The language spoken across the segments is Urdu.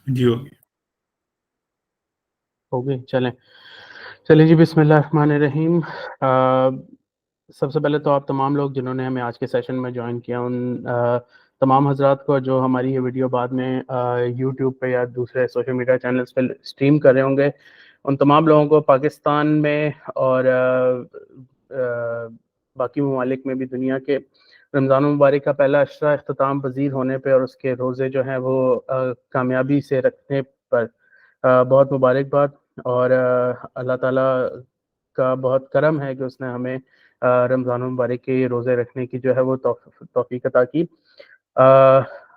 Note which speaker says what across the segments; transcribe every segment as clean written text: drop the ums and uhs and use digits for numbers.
Speaker 1: جی ہوگی.
Speaker 2: ہوگی. چلیں جی، بسم اللہ الرحمن الرحیم. سب سے پہلے تو آپ تمام لوگ جنہوں نے ہمیں آج کے سیشن میں جوائن کیا، ان تمام حضرات کو جو ہماری یہ ویڈیو بعد میں یوٹیوب پہ یا دوسرے سوشل میڈیا چینلز پہ اسٹریم کر رہے ہوں گے، ان تمام لوگوں کو پاکستان میں اور باقی ممالک میں بھی دنیا کے رمضان المبارک کا پہلا عشرہ اختتام پذیر ہونے پہ اور اس کے روزے جو ہیں وہ کامیابی سے رکھنے پر بہت مبارکباد. اور اللہ تعالیٰ کا بہت کرم ہے کہ اس نے ہمیں رمضان المبارک کے روزے رکھنے کی جو ہے وہ توفیق عطا کی.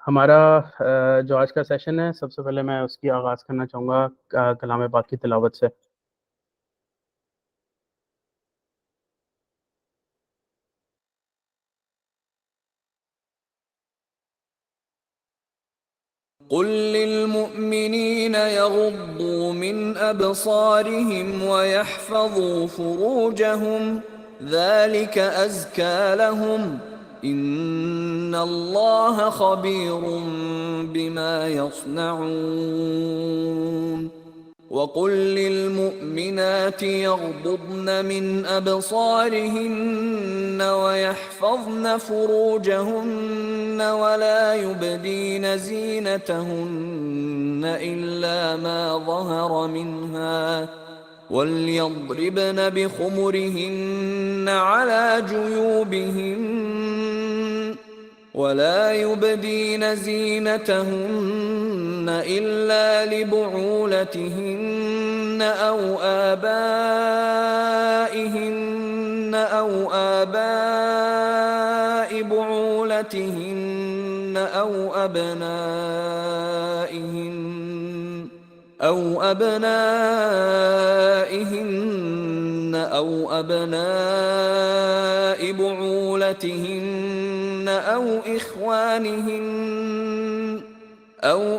Speaker 2: ہمارا جو آج کا سیشن ہے، سب سے پہلے میں اس کی آغاز کرنا چاہوں گا کلام پاک کی تلاوت سے.
Speaker 3: قل للمؤمنين يغضوا من أبصارهم ويحفظوا فروجهم ذلك أزكى لهم إن الله خبير بما يصنعون وقل للمؤمنات يغضضن من أبصارهن ويحفظن فروجهن ولا يبدين زينتهن إلا ما ظهر منها وليضربن بخمرهن على جيوبهن ولا يبدين زينتهن إلا لبعولتهن أو آباء بعولتهن أو أبنائهن أو بعولتهن أو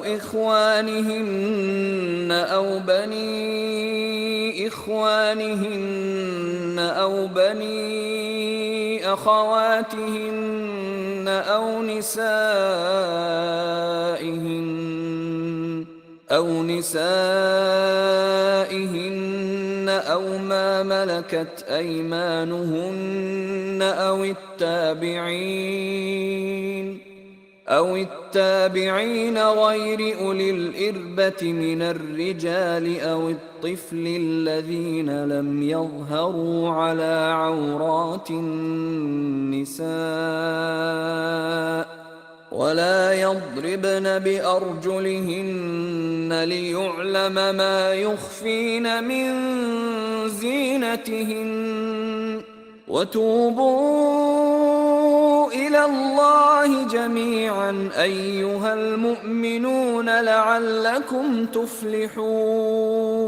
Speaker 3: إخوانهن أو بني إخوانهن أو بني أخواتهن أو نسائهن أو ما ملكت أيمانهن أو التابعين غير أولي الإربة من الرجال أو الطفل الذين لم يظهروا على عورات النساء ولا يضربن بأرجلهن ليعلم ما يخفين من زينتهن وتوبوا إلى الله جميعا أيها المؤمنون لعلكم تفلحون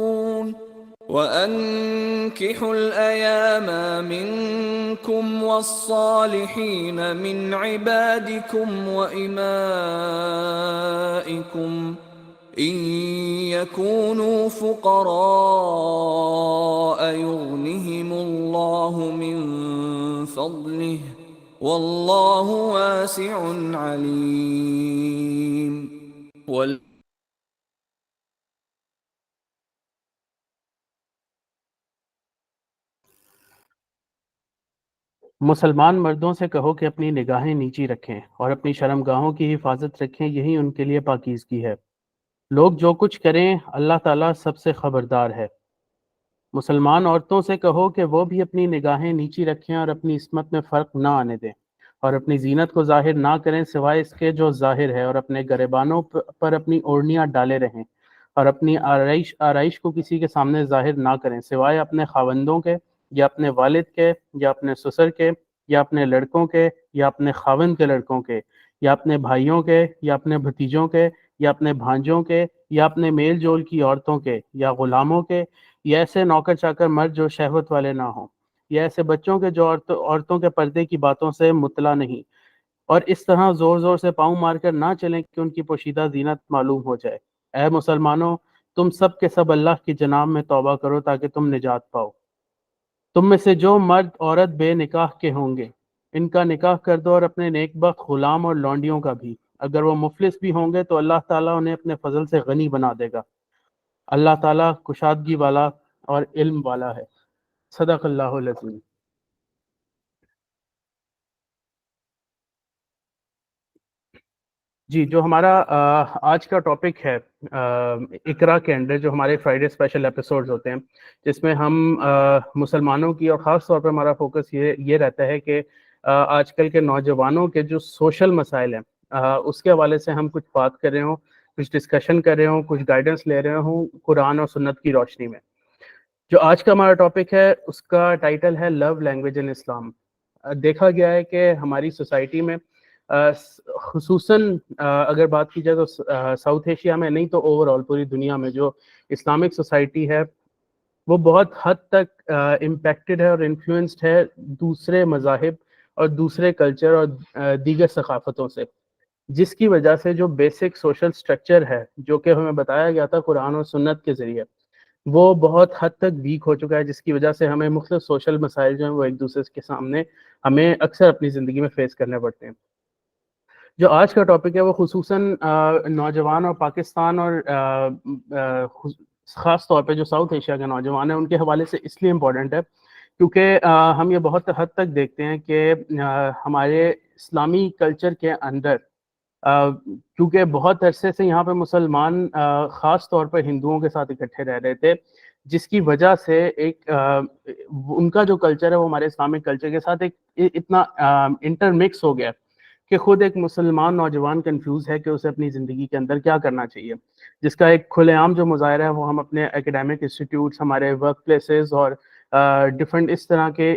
Speaker 3: وأنكحوا الأيام منكم والصالحين من عبادكم وإمائكم إن يكونوا فقراء يغنهم الله من فضله والله واسع عليم.
Speaker 2: مسلمان مردوں سے کہو کہ اپنی نگاہیں نیچی رکھیں اور اپنی شرمگاہوں کی حفاظت رکھیں، یہی ان کے لیے پاکیزگی ہے. لوگ جو کچھ کریں اللہ تعالیٰ سب سے خبردار ہے. مسلمان عورتوں سے کہو کہ وہ بھی اپنی نگاہیں نیچی رکھیں اور اپنی عصمت میں فرق نہ آنے دیں اور اپنی زینت کو ظاہر نہ کریں سوائے اس کے جو ظاہر ہے، اور اپنے گریبانوں پر اپنی اوڑھنیاں ڈالے رہیں اور اپنی آرائش کو کسی کے سامنے ظاہر نہ کریں سوائے اپنے خاوندوں کے یا اپنے والد کے یا اپنے سسر کے یا اپنے لڑکوں کے یا اپنے خاوند کے لڑکوں کے یا اپنے بھائیوں کے یا اپنے بھتیجوں کے یا اپنے بھانجوں کے یا اپنے میل جول کی عورتوں کے یا غلاموں کے یا ایسے نوکر چاکر مرد جو شہوت والے نہ ہوں یا ایسے بچوں کے جو عورتوں کے پردے کی باتوں سے مطلع نہیں، اور اس طرح زور زور سے پاؤں مار کر نہ چلیں کہ ان کی پوشیدہ زینت معلوم ہو جائے. اے مسلمانوں، تم سب کے سب اللہ کی جناب میں توبہ کرو تاکہ تم نجات پاؤ. تم میں سے جو مرد عورت بے نکاح کے ہوں گے ان کا نکاح کر دو اور اپنے نیک بخت غلام اور لونڈیوں کا بھی، اگر وہ مفلس بھی ہوں گے تو اللہ تعالیٰ انہیں اپنے فضل سے غنی بنا دے گا. اللہ تعالیٰ کشادگی والا اور علم والا ہے. صدق اللہ العظیم. جی، جو ہمارا آج کا ٹاپک ہے اقرا کے انڈر، جو ہمارے فرائیڈے اسپیشل ایپیسوڈز ہوتے ہیں، جس میں ہم مسلمانوں کی، اور خاص طور پہ ہمارا فوکس یہ رہتا ہے کہ آج کل کے نوجوانوں کے جو سوشل مسائل ہیں اس کے حوالے سے ہم کچھ بات کر رہے ہوں، کچھ ڈسکشن کر رہے ہوں، کچھ گائیڈنس لے رہے ہوں قرآن اور سنت کی روشنی میں. جو آج کا ہمارا ٹاپک ہے اس کا ٹائٹل ہے لو لینگویج ان اسلام. دیکھا گیا ہے کہ ہماری سوسائٹی میں خصوصاً اگر بات کی جائے تو ساؤتھ ایشیا میں نہیں تو اوور آل پوری دنیا میں جو اسلامک سوسائٹی ہے وہ بہت حد تک امپیکٹڈ ہے اور انفلوئنسڈ ہے دوسرے مذاہب اور دوسرے کلچر اور دیگر ثقافتوں سے، جس کی وجہ سے جو بیسک سوشل سٹرکچر ہے جو کہ ہمیں بتایا گیا تھا قرآن اور سنت کے ذریعے، وہ بہت حد تک ویک ہو چکا ہے، جس کی وجہ سے ہمیں مختلف سوشل مسائل جو ہیں وہ ایک دوسرے کے سامنے ہمیں اکثر اپنی زندگی میں فیس کرنے پڑتے ہیں. جو آج کا ٹاپک ہے وہ خصوصاً نوجوان اور پاکستان اور خاص طور پہ جو ساؤتھ ایشیا کے نوجوان ہیں ان کے حوالے سے اس لیے امپورٹنٹ ہے کیونکہ ہم یہ بہت حد تک دیکھتے ہیں کہ ہمارے اسلامی کلچر کے اندر کیونکہ بہت عرصے سے یہاں پہ مسلمان خاص طور پر ہندوؤں کے ساتھ اکٹھے رہ رہے تھے، جس کی وجہ سے ایک ان کا جو کلچر ہے وہ ہمارے اسلامک کلچر کے ساتھ ایک اتنا انٹرمکس ہو گیا کہ خود ایک مسلمان نوجوان کنفیوز ہے کہ اسے اپنی زندگی کے اندر کیا کرنا چاہیے، جس کا ایک کھلے عام جو مظاہرہ ہے وہ ہم اپنے اکیڈیمک انسٹیٹیوٹس، ہمارے ورک پلیسز اور ڈفرینٹ اس طرح کے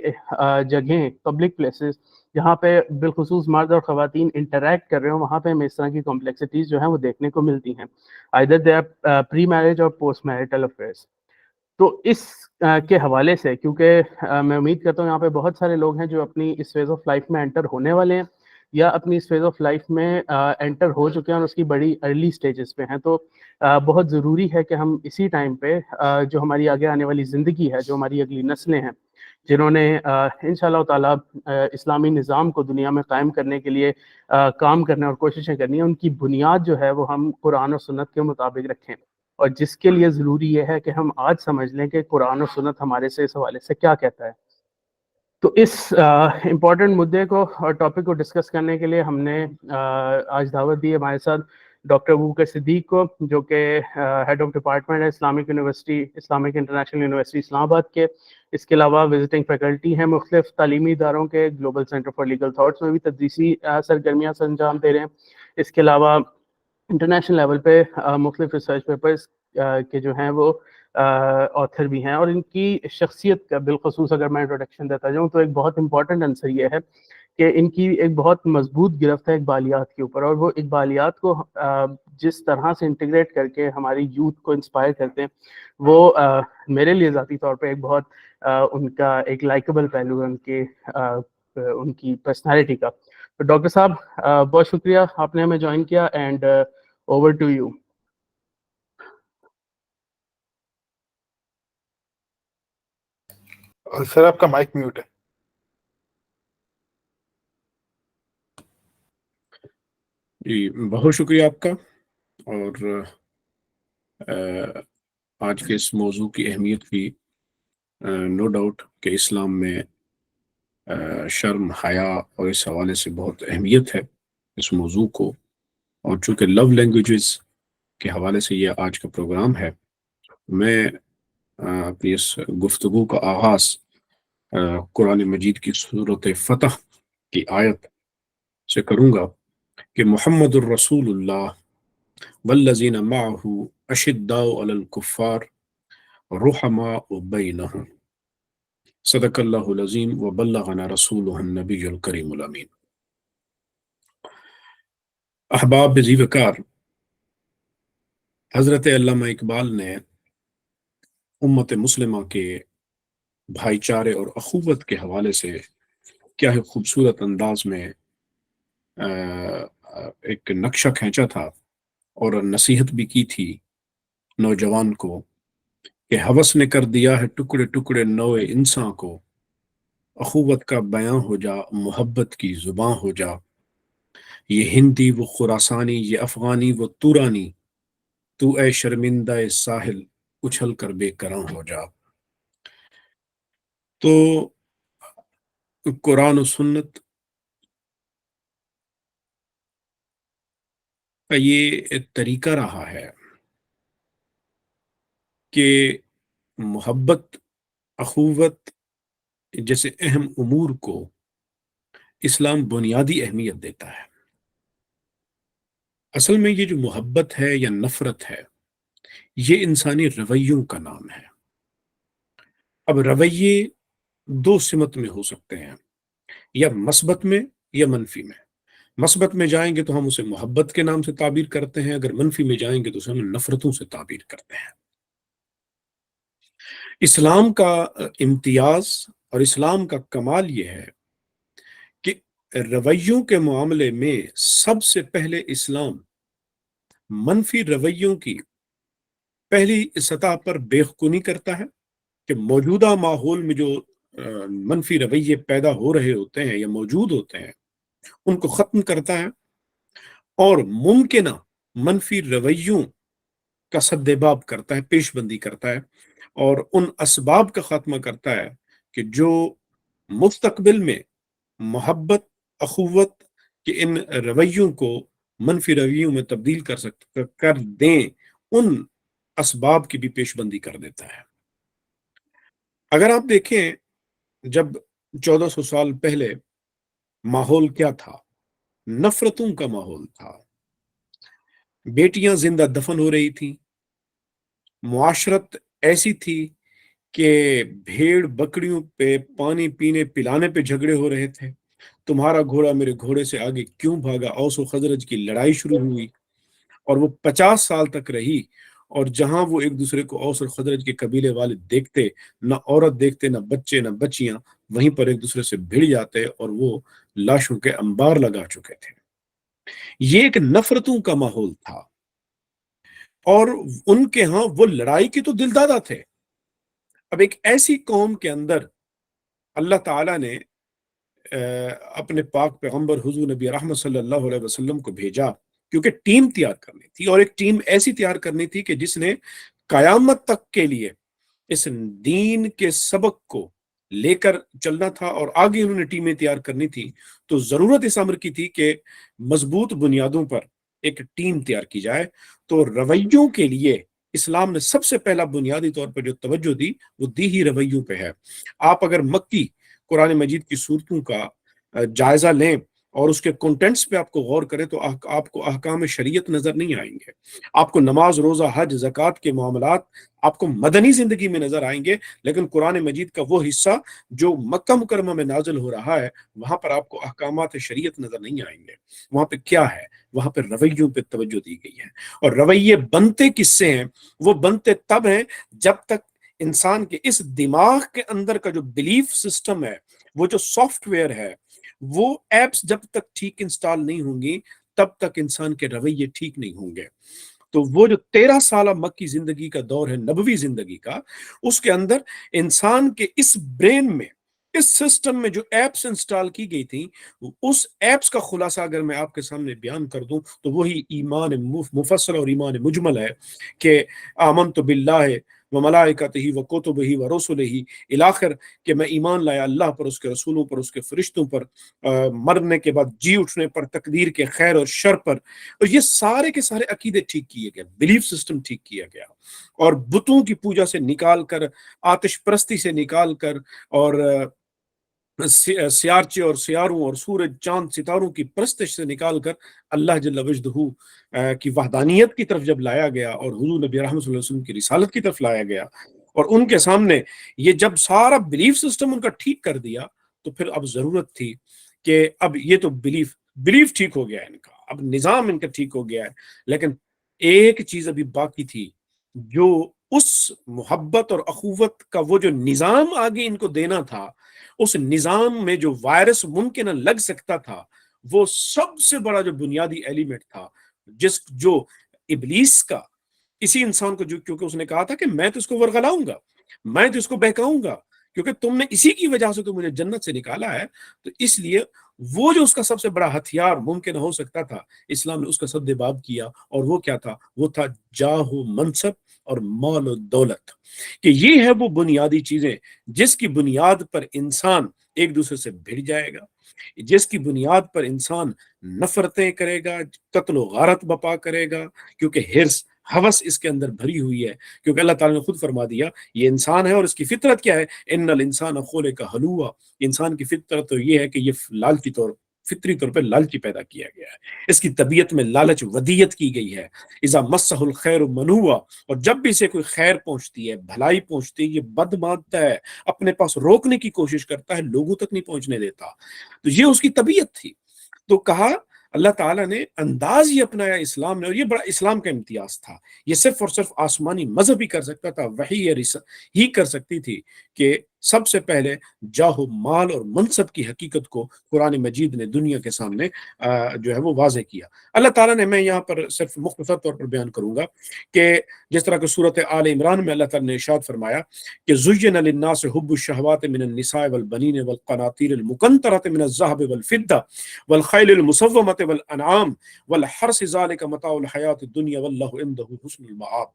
Speaker 2: جگہیں، پبلک پلیسز جہاں پہ بالخصوص مرد اور خواتین انٹریکٹ کر رہے ہوں، وہاں پہ ہمیں اس طرح کی کمپلیکسٹیز جو ہیں وہ دیکھنے کو ملتی ہیں، either they are pre marriage اور پوسٹ میرٹل افیئرس. تو اس کے حوالے سے کیونکہ میں امید کرتا ہوں یہاں پہ بہت سارے لوگ ہیں جو اپنی اس فیز آف لائف میں انٹر ہونے والے ہیں یا اپنی اس فیز آف لائف میں انٹر ہو چکے ہیں اور اس کی بڑی ارلی سٹیجز پہ ہیں، تو بہت ضروری ہے کہ ہم اسی ٹائم پہ جو ہماری آگے آنے والی زندگی ہے، جو ہماری اگلی نسلیں ہیں جنہوں نے انشاءاللہ تعالیٰ اسلامی نظام کو دنیا میں قائم کرنے کے لیے کام کرنے اور کوششیں کرنی ہیں، ان کی بنیاد جو ہے وہ ہم قرآن اور سنت کے مطابق رکھیں، اور جس کے لیے ضروری یہ ہے کہ ہم آج سمجھ لیں کہ قرآن و سنت ہمارے سے اس حوالے سے کیا کہتا ہے. تو اس امپورٹنٹ مدعے کو اور ٹاپک کو ڈسکس کرنے کے لیے ہم نے آج دعوت دی ہے ہمارے ساتھ ڈاکٹر ابوبکر صدیق کو، جو کہ ہیڈ آف ڈپارٹمنٹ ہے Islamic University, Islamic International University Islamabad کے. اس کے علاوہ وزٹنگ فیکلٹی ہیں مختلف تعلیمی اداروں کے، global centre for legal thoughts میں بھی تدریسی سرگرمیاں سر انجام دے رہے ہیں. اس کے علاوہ انٹرنیشنل لیول پہ مختلف ریسرچ پیپرز کے جو ہیں وہ آتھر بھی ہیں، اور ان کی شخصیت کا بالخصوص اگر میں انٹروڈکشن دیتا جاؤں تو ایک بہت امپورٹنٹ عنصر یہ ہے کہ ان کی ایک بہت مضبوط گرفت ہے اقبالیات کے اوپر، اور وہ اقبالیات کو جس طرح سے انٹیگریٹ کر کے ہماری یوتھ کو انسپائر کرتے ہیں، وہ میرے لیے ذاتی طور پہ ایک بہت ان کا ایک لائکیبل پہلو ہے ان کی پرسنالٹی کا. تو ڈاکٹر صاحب بہت شکریہ آپ نے ہمیں جوائن کیا، اینڈ اوور ٹو یو.
Speaker 1: سر آپ کا مائک میوٹ ہے.
Speaker 4: جی بہت شکریہ آپ کا. اور آج کے اس موضوع کی اہمیت بھی نو ڈاؤٹ کہ اسلام میں شرم، حیا اور اس حوالے سے بہت اہمیت ہے اس موضوع کو، اور چونکہ لو لینگویجز کے حوالے سے یہ آج کا پروگرام ہے، میں اپنی اس گفتگو کا آغاز قرآن مجید کی سورۃ فتح کی آیت سے کروں گا کہ محمد الرسول اللہ والذین معہ اشداء علی الکفار رحماء بینہم صدق اللہ العظیم وبلغنا رسولہ النبی الکریم الامین. احباب بزی وقار، حضرت علامہ اقبال نے امت مسلمہ کے بھائی چارے اور اخوت کے حوالے سے کیا ہی خوبصورت انداز میں ایک نقشہ کھینچا تھا اور نصیحت بھی کی تھی نوجوان کو کہ ہوس نے کر دیا ہے ٹکڑے ٹکڑے نوے انسان کو، اخوت کا بیاں ہو جا، محبت کی زباں ہو جا، یہ ہندی وہ خراسانی، یہ افغانی وہ تورانی، تو اے شرمندہ ساحل اچھل کر بے کراں ہو جا۔ تو قرآن و سنت کا یہ طریقہ رہا ہے کہ محبت، اخوت جیسے اہم امور کو اسلام بنیادی اہمیت دیتا ہے۔ اصل میں یہ جو محبت ہے یا نفرت ہے، یہ انسانی رویوں کا نام ہے۔ اب رویے دو سمت میں ہو سکتے ہیں، یا مثبت میں یا منفی میں۔ مثبت میں جائیں گے تو ہم اسے محبت کے نام سے تعبیر کرتے ہیں، اگر منفی میں جائیں گے تو اسے ہم نفرتوں سے تعبیر کرتے ہیں۔ اسلام کا امتیاز اور اسلام کا کمال یہ ہے کہ رویوں کے معاملے میں سب سے پہلے اسلام منفی رویوں کی پہلی سطح پر بےخونی کرتا ہے، کہ موجودہ ماحول میں جو منفی رویے پیدا ہو رہے ہوتے ہیں یا موجود ہوتے ہیں ان کو ختم کرتا ہے، اور ممکنہ منفی رویوں کا سدباب کرتا ہے، پیش بندی کرتا ہے، اور ان اسباب کا خاتمہ کرتا ہے کہ جو مستقبل میں محبت، اخوت کے ان رویوں کو منفی رویوں میں تبدیل کر دیں، ان اسباب کی بھی پیش بندی کر دیتا ہے۔ اگر آپ دیکھیں جب 1400 سال پہلے ماحول کیا تھا؟ نفرتوں کا ماحول تھا، بیٹیاں زندہ دفن ہو رہی تھیں، معاشرت ایسی تھی کہ بھیڑ بکریوں پہ پانی پینے پلانے پہ جھگڑے ہو رہے تھے، تمہارا گھوڑا میرے گھوڑے سے آگے کیوں بھاگا، اوس و خزرج کی لڑائی شروع ہوئی، اور وہ 50 سال تک رہی، اور جہاں وہ ایک دوسرے کو اوس اور خزرج کے قبیلے والے دیکھتے، نہ عورت دیکھتے، نہ بچے، نہ بچیاں، وہیں پر ایک دوسرے سے بھڑ جاتے اور وہ لاشوں کے انبار لگا چکے تھے۔ یہ ایک نفرتوں کا ماحول تھا، اور ان کے ہاں وہ لڑائی کی تو دل دادا تھے۔ اب ایک ایسی قوم کے اندر اللہ تعالیٰ نے اپنے پاک پیغمبر حضور نبی رحمت صلی اللہ علیہ وسلم کو بھیجا، کیونکہ ٹیم تیار کرنی تھی، اور ایک ٹیم ایسی تیار کرنی تھی کہ جس نے قیامت تک کے لیے اس دین کے سبق کو لے کر چلنا تھا، اور آگے انہوں نے ٹیمیں تیار کرنی تھی۔ تو ضرورت اس امر کی تھی کہ مضبوط بنیادوں پر ایک ٹیم تیار کی جائے۔ تو رویوں کے لیے اسلام نے سب سے پہلا بنیادی طور پر جو توجہ دی وہ ہی رویوں پہ ہے۔ آپ اگر مکی قرآن مجید کی صورتوں کا جائزہ لیں اور اس کے کنٹینٹس پہ آپ کو غور کریں تو آپ کو احکام شریعت نظر نہیں آئیں گے، آپ کو نماز، روزہ، حج، زکوٰۃ کے معاملات آپ کو مدنی زندگی میں نظر آئیں گے، لیکن قرآن مجید کا وہ حصہ جو مکہ مکرمہ میں نازل ہو رہا ہے وہاں پر آپ کو احکامات شریعت نظر نہیں آئیں گے۔ وہاں پہ کیا ہے؟ وہاں پہ رویوں پہ توجہ دی گئی ہے، اور رویے بنتے کس سے ہیں؟ وہ بنتے تب ہیں جب تک انسان کے اس دماغ کے اندر کا جو بلیف سسٹم ہے، وہ جو سافٹ ویئر ہے، وہ ایپس جب تک ٹھیک انسٹال نہیں ہوں گی تب تک انسان کے رویے ٹھیک نہیں ہوں گے۔ تو وہ جو 13 سالہ مکی زندگی کا دور ہے، نبوی زندگی کا، اس کے اندر انسان کے اس برین میں، اس سسٹم میں جو ایپس انسٹال کی گئی تھی، اس ایپس کا خلاصہ اگر میں آپ کے سامنے بیان کر دوں تو وہی ایمان مفصل اور ایمان مجمل ہے کہ آمنت باللہ وملائکتہ وکتبہ ورسلہ الاخر، کہ میں ایمان لایا اللہ پر، اس کے رسولوں پر، اس کے فرشتوں پر، مرنے کے بعد جی اٹھنے پر، تقدیر کے خیر اور شر پر۔ اور یہ سارے کے سارے عقیدے ٹھیک کیے گئے، بلیف سسٹم ٹھیک کیا گیا، اور بتوں کی پوجا سے نکال کر، آتش پرستی سے نکال کر، اور سیارچے اور سیاروں اور سورج چاند ستاروں کی پرستش سے نکال کر اللہ جل وجدہ کی وحدانیت کی طرف جب لایا گیا، اور حضور نبی رحمت صلی اللہ علیہ وسلم کی رسالت کی طرف لایا گیا، اور ان کے سامنے یہ جب سارا بلیف سسٹم ان کا ٹھیک کر دیا، تو پھر اب ضرورت تھی کہ اب یہ تو بلیف ٹھیک ہو گیا ہے ان کا، اب نظام ان کا ٹھیک ہو گیا ہے، لیکن ایک چیز ابھی باقی تھی، جو اس محبت اور اخوت کا وہ جو نظام آگے ان کو دینا تھا، اس نظام میں جو وائرس ممکنہ لگ سکتا تھا، وہ سب سے بڑا جو بنیادی ایلیمنٹ تھا، جو ابلیس کا اسی انسان کو، جو کیونکہ اس نے کہا تھا کہ میں تو اس کو ورغلاؤں گا، میں تو اس کو بہکاؤں گا، کیونکہ تم نے اسی کی وجہ سے تو مجھے جنت سے نکالا ہے، تو اس لیے وہ جو اس کا سب سے بڑا ہتھیار ممکن ہو سکتا تھا، اسلام نے اس کا سد باب کیا، اور وہ کیا تھا؟ وہ تھا جاہ و منصب اور مال و دولت، کہ یہ ہے وہ بنیادی چیزیں جس کی بنیاد پر انسان ایک دوسرے سے بھڑ جائے گا، جس کی بنیاد پر انسان نفرتیں کرے گا، قتل و غارت بپا کرے گا، کیونکہ حرص ہوس اس کے اندر بھری ہوئی ہے، کیونکہ اللہ تعالیٰ نے خود فرما دیا یہ انسان ہے اور اس کی فطرت کیا ہے؟ ان الانسان خلق ہلوعا، انسان کی فطرت تو یہ ہے کہ یہ لالچی فطری طور پہ لالچی پیدا کیا گیا ہے، اس کی طبیعت میں لالچ ودیت کی گئی ہے، اذا مسہ الخیر منوعا، اور جب بھی اسے کوئی خیر پہنچتی ہے، بھلائی پہنچتی ہے، یہ بد مانتا ہے، اپنے پاس روکنے کی کوشش کرتا ہے، لوگوں تک نہیں پہنچنے دیتا، تو یہ اس کی طبیعت تھی۔ تو کہا اللہ تعالیٰ نے انداز یہ اپنایا اسلام نے، اور یہ بڑا اسلام کا امتیاز تھا، یہ صرف اور صرف آسمانی مذہب ہی کر سکتا تھا، وحی ہی کر سکتی تھی کہ سب سے پہلے جاہ و مال اور منصب کی حقیقت کو قرآن مجید نے دنیا کے سامنے جو ہے وہ واضح کیا۔ اللہ تعالیٰ نے، میں یہاں پر صرف مختصر طور پر بیان کروں گا کہ جس طرح کہ سورۃ آل عمران میں اللہ تعالیٰ نے ارشاد فرمایا کہ زُيِّنَ لِلنَّاسِ حُبُّ الشَّهَوَاتِ مِنَ النِّسَاءِ وَالْبَنِينَ وَالْقَنَاطِيرِ الْمُقَنطَرَةِ مِنَ الذَّهَبِ وَالْفِضَّةِ وَالْخَيْلِ الْمُسَوَّمَةِ وَالْأَنْعَامِ وَالْحَرْثِ ذَلِكَ مَتَاعُ الْحَيَاةِ الدُّنْيَا وَاللَّهُ عِندَهُ حُسْنُ الْمَآبِ۔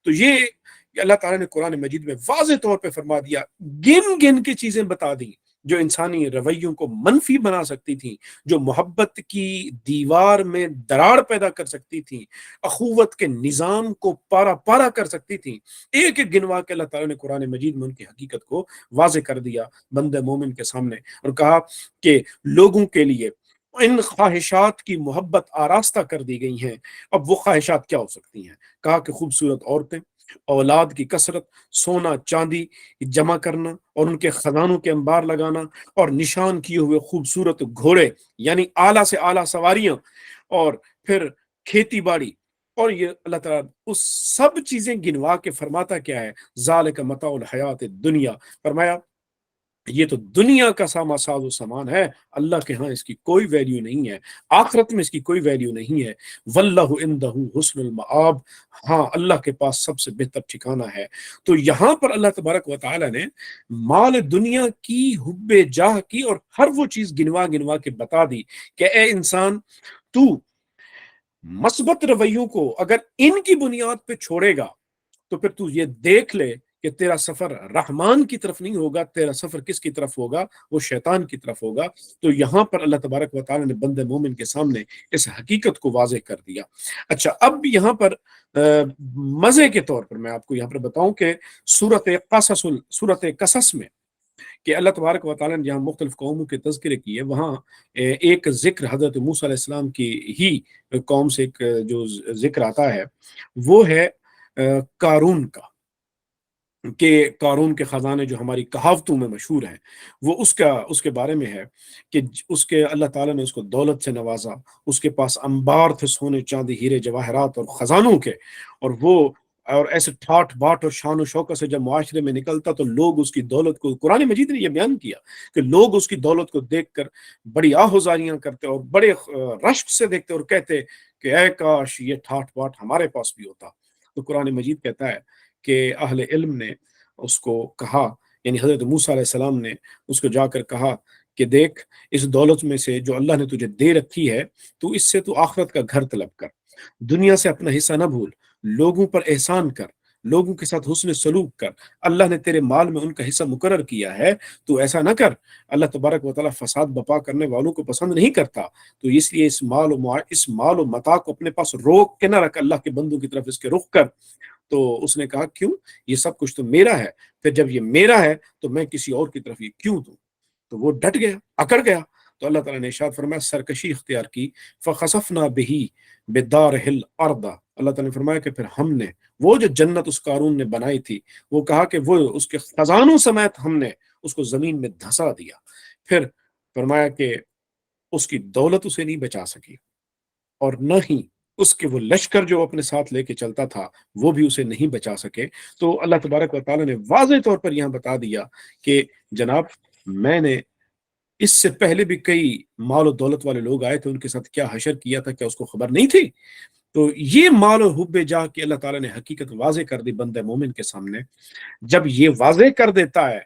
Speaker 4: تو یہ اللہ تعالیٰ نے قرآن مجید میں واضح طور پہ فرما دیا، گن گن کے چیزیں بتا دی جو انسانی رویوں کو منفی بنا سکتی تھیں، جو محبت کی دیوار میں دراڑ پیدا کر سکتی تھیں، اخوت کے نظام کو پارا پارا کر سکتی تھیں، ایک ایک گنوا کے اللہ تعالیٰ نے قرآن مجید میں ان کی حقیقت کو واضح کر دیا بندہ مومن کے سامنے، اور کہا کہ لوگوں کے لیے ان خواہشات کی محبت آراستہ کر دی گئی ہیں۔ اب وہ خواہشات کیا ہو سکتی ہیں؟ کہا کہ خوبصورت عورتیں، اولاد کی کثرت، سونا چاندی جمع کرنا اور ان کے خزانوں کے انبار لگانا، اور نشان کیے ہوئے خوبصورت گھوڑے یعنی اعلیٰ سے اعلیٰ سواریاں، اور پھر کھیتی باڑی، اور یہ اللہ تعالیٰ اس سب چیزیں گنوا کے فرماتا کیا ہے؟ ذالک متاع الحیات الدنیا، فرمایا یہ تو دنیا کا ساما ساز و سامان ہے، اللہ کے ہاں اس کی کوئی ویلیو نہیں ہے، آخرت میں اس کی کوئی ویلیو نہیں ہے، واللہ عنده حسن المآب، ہاں اللہ کے پاس سب سے بہتر ٹھکانہ ہے۔ تو یہاں پر اللہ تبارک و تعالی نے مال دنیا کی، حب جاہ کی، اور ہر وہ چیز گنوا گنوا کے بتا دی کہ اے انسان، تو مثبت رویوں کو اگر ان کی بنیاد پہ چھوڑے گا تو پھر تو یہ دیکھ لے کہ تیرا سفر رحمان کی طرف نہیں ہوگا، تیرا سفر کس کی طرف ہوگا؟ وہ شیطان کی طرف ہوگا۔ تو یہاں پر اللہ تبارک و تعالی نے بندے مومن کے سامنے اس حقیقت کو واضح کر دیا۔ اچھا، اب یہاں پر مزے کے طور پر میں آپ کو یہاں پر بتاؤں کہ سورۃ قصص میں کہ اللہ تبارک و تعالی نے جہاں مختلف قوموں کے تذکرے کیے، وہاں ایک ذکر حضرت موسیٰ علیہ السلام کی ہی قوم سے ایک جو ذکر آتا ہے وہ ہے قارون کا، کہ قارون کے خزانے جو ہماری کہاوتوں میں مشہور ہیں، وہ اس کے بارے میں ہے کہ اس کے اللہ تعالیٰ نے اس کو دولت سے نوازا، اس کے پاس انبار تھے سونے چاندی ہیرے جواہرات اور خزانوں کے، اور ایسے ٹھاٹ باٹ اور شان و شوکت سے جب معاشرے میں نکلتا تو لوگ اس کی دولت کو، قرآن مجید نے یہ بیان کیا کہ لوگ اس کی دولت کو دیکھ کر بڑی آہوزاریاں کرتے اور بڑے رشک سے دیکھتے اور کہتے کہ اے کاش یہ ٹھاٹ باٹ ہمارے پاس بھی ہوتا۔ تو قرآن مجید کہتا ہے کہ اہل علم نے اس کو کہا، یعنی حضرت موسیٰ علیہ السلام نے اس کو جا کر کہا کہ دیکھ، اس دولت میں سے جو اللہ نے تجھے دے رکھی ہے، تو اس سے تو آخرت کا گھر طلب کر، دنیا سے اپنا حصہ نہ بھول، لوگوں پر احسان کر، لوگوں کے ساتھ حسن سلوک کر، اللہ نے تیرے مال میں ان کا حصہ مقرر کیا ہے، تو ایسا نہ کر۔ اللہ تبارک و تعالیٰ فساد بپا کرنے والوں کو پسند نہیں کرتا، تو اس لیے اس مال و متاع کو اپنے پاس روک کے نہ رکھ، اللہ کے بندوں کی طرف اس کے رخ کر۔ تو اس نے کہا کیوں؟ یہ سب کچھ تو میرا ہے، پھر جب یہ میرا ہے تو میں کسی اور کی طرف یہ کیوں دوں؟ تو وہ ڈٹ گیا، اکڑ گیا۔ تو اللہ تعالیٰ نے ارشاد فرمایا، سرکشی اختیار کی، فخسفنا بہی بدارہ الارض، اللہ تعالیٰ نے فرمایا کہ پھر ہم نے وہ جو جنت اس قارون نے بنائی تھی، وہ کہا کہ وہ اس کے خزانوں سمیت ہم نے اس کو زمین میں دھسا دیا۔ پھر فرمایا کہ اس کی دولت اسے نہیں بچا سکی، اور نہ ہی اس کے وہ لشکر جو اپنے ساتھ لے کے چلتا تھا وہ بھی اسے نہیں بچا سکے۔ تو اللہ تبارک و تعالیٰ نے واضح طور پر یہاں بتا دیا کہ جناب، میں نے اس سے پہلے بھی کئی مال و دولت والے لوگ آئے تھے، ان کے ساتھ کیا حشر کیا تھا، کیا اس کو خبر نہیں تھی؟ تو یہ مال و حب جاہ کی اللہ تعالیٰ نے حقیقت واضح کر دی بندہ مومن کے سامنے۔ جب یہ واضح کر دیتا ہے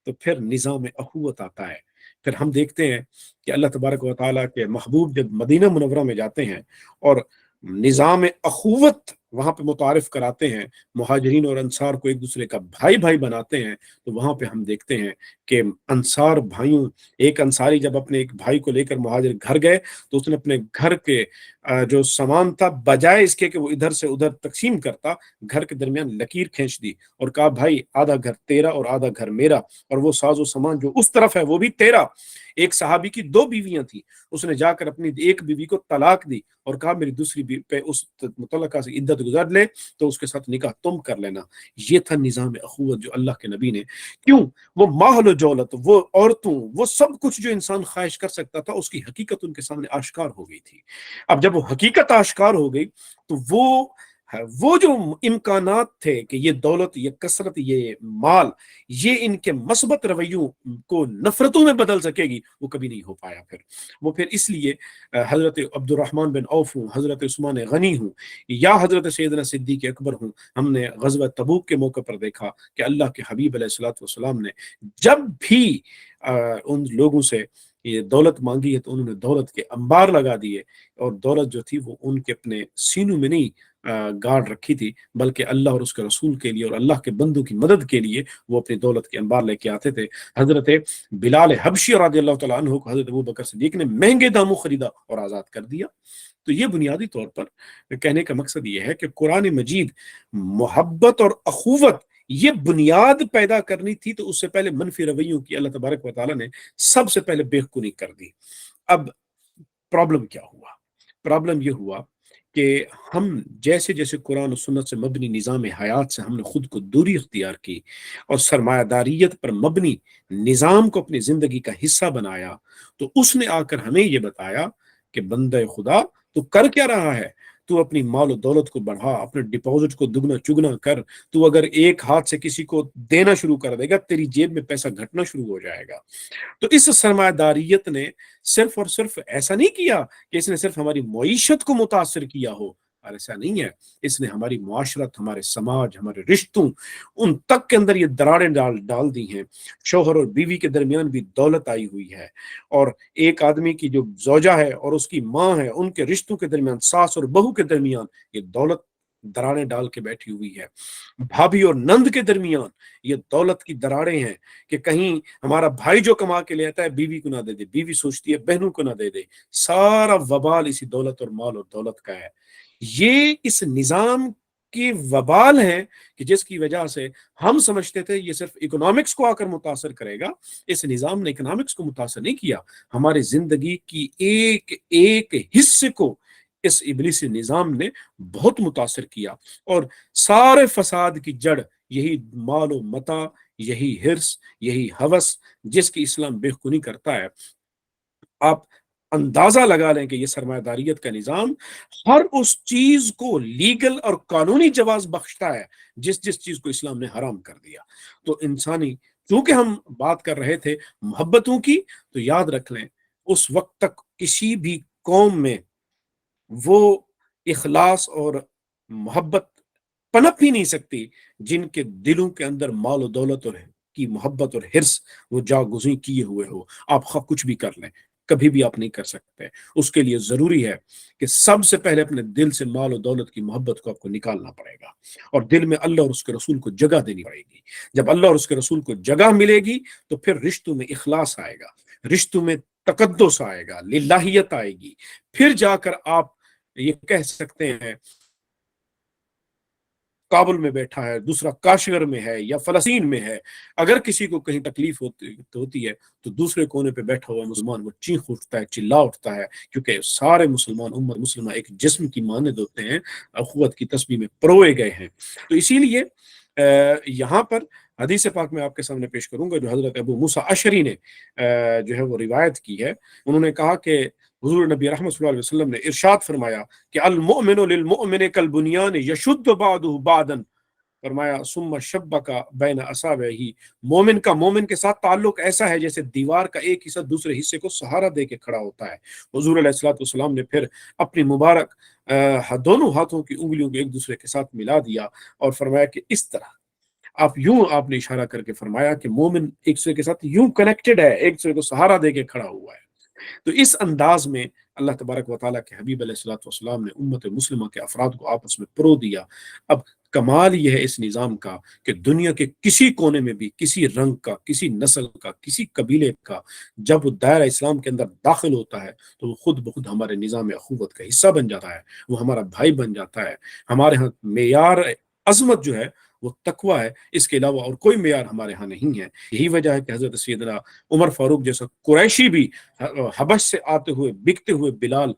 Speaker 4: تو پھر نظام اخوت آتا ہے، پھر ہم دیکھتے ہیں کہ اللہ تبارک و تعالیٰ کے محبوب جب مدینہ منورہ میں جاتے ہیں اور نظام اخوت وہاں پہ متعارف کراتے ہیں، مہاجرین اور انصار کو ایک دوسرے کا بھائی بھائی بناتے ہیں، تو وہاں پہ ہم دیکھتے ہیں کہ انصار بھائیوں، ایک انصاری جب اپنے ایک بھائی کو لے کر مہاجر گھر گئے تو اس نے اپنے گھر کے جو سامان تھا بجائے اس کے کہ وہ ادھر سے ادھر تقسیم کرتا، گھر کے درمیان لکیر کھینچ دی اور کہا بھائی آدھا گھر تیرا اور آدھا گھر میرا، اور وہ ساز و سامان جو اس طرف ہے وہ بھی تیرا۔ ایک صحابی کی 2 بیویاں تھیں، اس نے جا کر اپنی ایک بیوی کو طلاق دی اور کہا میری دوسری بیوی پہ اس متعلقہ سے عدت گزر لے تو اس کے ساتھ نکاح تم کر لینا۔ یہ تھا نظام اخوت جو اللہ کے نبی نے، کیوں؟ وہ ماحول و جولت، وہ عورتوں، وہ سب کچھ جو انسان خواہش کر سکتا تھا، اس کی حقیقت ان کے سامنے آشکار ہو گئی تھی۔ اب جب وہ حقیقت آشکار ہو گئی تو وہ جو امکانات تھے کہ یہ دولت، یہ کثرت، یہ مال، یہ ان کے مثبت رویوں کو نفرتوں میں بدل سکے گی، وہ کبھی نہیں ہو پایا۔ پھر اس لیے حضرت عبد الرحمن بن عوف ہوں، حضرت عثمان غنی ہوں، یا حضرت سیدنا صدیق اکبر ہوں، ہم نے غزوہ تبوک کے موقع پر دیکھا کہ اللہ کے حبیب علیہ الصلوۃ والسلام نے جب بھی ان لوگوں سے یہ دولت مانگی ہے تو انہوں نے دولت کے انبار لگا دیے، اور دولت جو تھی وہ ان کے اپنے سینوں میں نہیں گاڑ رکھی تھی، بلکہ اللہ اور اس کے رسول کے لیے اور اللہ کے بندوں کی مدد کے لیے وہ اپنی دولت کے انبار لے کے آتے تھے۔ حضرت بلال حبشی رضی اللہ تعالیٰ عنہ کو حضرت ابوبکر صدیق نے مہنگے داموں خریدا اور آزاد کر دیا۔ تو یہ بنیادی طور پر کہنے کا مقصد یہ ہے کہ قرآن مجید محبت اور اخوت یہ بنیاد پیدا کرنی تھی، تو اس سے پہلے منفی رویوں کی اللہ تبارک و تعالیٰ نے سب سے پہلے بےخونی کر دی۔ اب پرابلم کیا ہوا؟ پرابلم یہ ہوا کہ ہم جیسے جیسے قرآن و سنت سے مبنی نظام حیات سے ہم نے خود کو دوری اختیار کی اور سرمایہ داریت پر مبنی نظام کو اپنی زندگی کا حصہ بنایا، تو اس نے آ کر ہمیں یہ بتایا کہ بندہ خدا تو کر کیا رہا ہے، تو اپنی مال و دولت کو بڑھا، اپنے ڈپازٹ کو دگنا چگنا کر، تو اگر ایک ہاتھ سے کسی کو دینا شروع کر دے گا تیری جیب میں پیسہ گھٹنا شروع ہو جائے گا۔ تو اس سرمایہ داریت نے صرف اور صرف ایسا نہیں کیا کہ اس نے صرف ہماری معیشت کو متاثر کیا ہو، اور ایسا نہیں ہے، اس نے ہماری معاشرت، ہمارے سماج، ہمارے رشتوں، ان تک کے اندر یہ دراڑیں ڈال دی ہیں۔ شوہر اور بیوی کے درمیان بھی دولت آئی ہوئی ہے، اور ایک آدمی کی جو زوجہ ہے اور اس کی ماں ہے، ان کے رشتوں کے درمیان، ساس اور بہو کے درمیان یہ دولت دراڑیں ڈال کے بیٹھی ہوئی ہے۔ بھابھی اور نند کے درمیان یہ دولت کی دراڑیں ہیں کہ کہیں ہمارا بھائی جو کما کے لے آتا ہے بیوی کو نہ دے دے، بیوی سوچتی ہے بہنوں کو نہ دے دے، سارا وبال اسی دولت اور مال اور دولت کا ہے۔ یہ اس نظام کی وبال ہے کہ جس کی وجہ سے ہم سمجھتے تھے یہ صرف اکنامکس کو آ کر متاثر کرے گا۔ اس نظام نے اکنامکس کو متاثر نہیں کیا، ہماری زندگی کی ایک ایک حصے کو اس ابلیسی نظام نے بہت متاثر کیا، اور سارے فساد کی جڑ یہی مال و متاع، یہی حرص، یہی ہوس جس کی اسلام بےخونی کرتا ہے۔ آپ اندازہ لگا لیں کہ یہ سرمایہ داریت کا نظام ہر اس چیز کو لیگل اور قانونی جواز بخشتا ہے جس چیز کو اسلام نے حرام کر دیا۔ تو انسانی، چونکہ ہم بات کر رہے تھے محبتوں کی، تو یاد رکھ لیں اس وقت تک کسی بھی قوم میں وہ اخلاص اور محبت پنپ ہی نہیں سکتی جن کے دلوں کے اندر مال و دولت اور کی محبت اور حرص وہ جاگزیں کیے ہوئے ہو۔ آپ خواہ کچھ بھی کر لیں، کبھی بھی آپ نہیں کر سکتے۔ اس کے لیے ضروری ہے کہ سب سے پہلے اپنے دل سے مال و دولت کی محبت کو آپ کو نکالنا پڑے گا، اور دل میں اللہ اور اس کے رسول کو جگہ دینی پڑے گی۔ جب اللہ اور اس کے رسول کو جگہ ملے گی تو پھر رشتوں میں اخلاص آئے گا، رشتوں میں تقدس آئے گا، للہیت آئے گی۔ پھر جا کر آپ یہ کہہ سکتے ہیں کابل میں بیٹھا ہے، دوسرا کاشغر میں ہے یا فلسطین میں ہے، اگر کسی کو کہیں تکلیف ہوتی ہے تو دوسرے کونے پہ بیٹھا ہوا مسلمان وہ چیخ اٹھتا ہے، چلا اٹھتا ہے، کیونکہ سارے مسلمان امت مسلمہ ایک جسم کی مانند ہوتے ہیں، اخوت کی تسبیح میں پروئے گئے ہیں۔ تو اسی لیے یہاں پر حدیث پاک میں آپ کے سامنے پیش کروں گا جو حضرت ابو موسیٰ اشعری نے جو ہے وہ روایت کی ہے۔ انہوں نے کہا کہ حضور نبی رحمت صلی اللہ علیہ وسلم نے ارشاد فرمایا کہ المؤمن للمؤمن کالبنیان یشد بعضہ بعضا، فرمایا ثم شبک بین اصابعہ، مومن کا مومن کے ساتھ تعلق ایسا ہے جیسے دیوار کا ایک حصہ دوسرے حصے کو سہارا دے کے کھڑا ہوتا ہے۔ حضور علیہ الصلوۃ والسلام نے پھر اپنی مبارک دونوں ہاتھوں کی انگلیوں کو ایک دوسرے کے ساتھ ملا دیا اور فرمایا کہ اس طرح آپ نے اشارہ کر کے فرمایا کہ مومن ایک دوسرے کے ساتھ یوں کنیکٹڈ ہے، ایک دوسرے کو سہارا دے کے کھڑا ہوا ہے۔ تو اس انداز میں اللہ تبارک و تعالیٰ کے حبیب علیہ الصلوۃ والسلام نے امت مسلمہ کے افراد کو آپس میں پرو دیا۔ اب کمال یہ ہے اس نظام کا کہ دنیا کے کسی کونے میں بھی کسی رنگ کا، کسی نسل کا، کسی قبیلے کا جب وہ دائرہ اسلام کے اندر داخل ہوتا ہے تو وہ خود بخود ہمارے نظام اخوت کا حصہ بن جاتا ہے، وہ ہمارا بھائی بن جاتا ہے۔ ہمارے ہاں معیار عظمت جو ہے وہ تقوی ہے، اس کے علاوہ اور کوئی معیار ہمارے ہاں نہیں ہے۔ یہی وجہ ہے کہ حضرت سیدنا عمر فاروق جیسا قریشی بھی حبش سے آتے ہوئے بکتے ہوئے بلال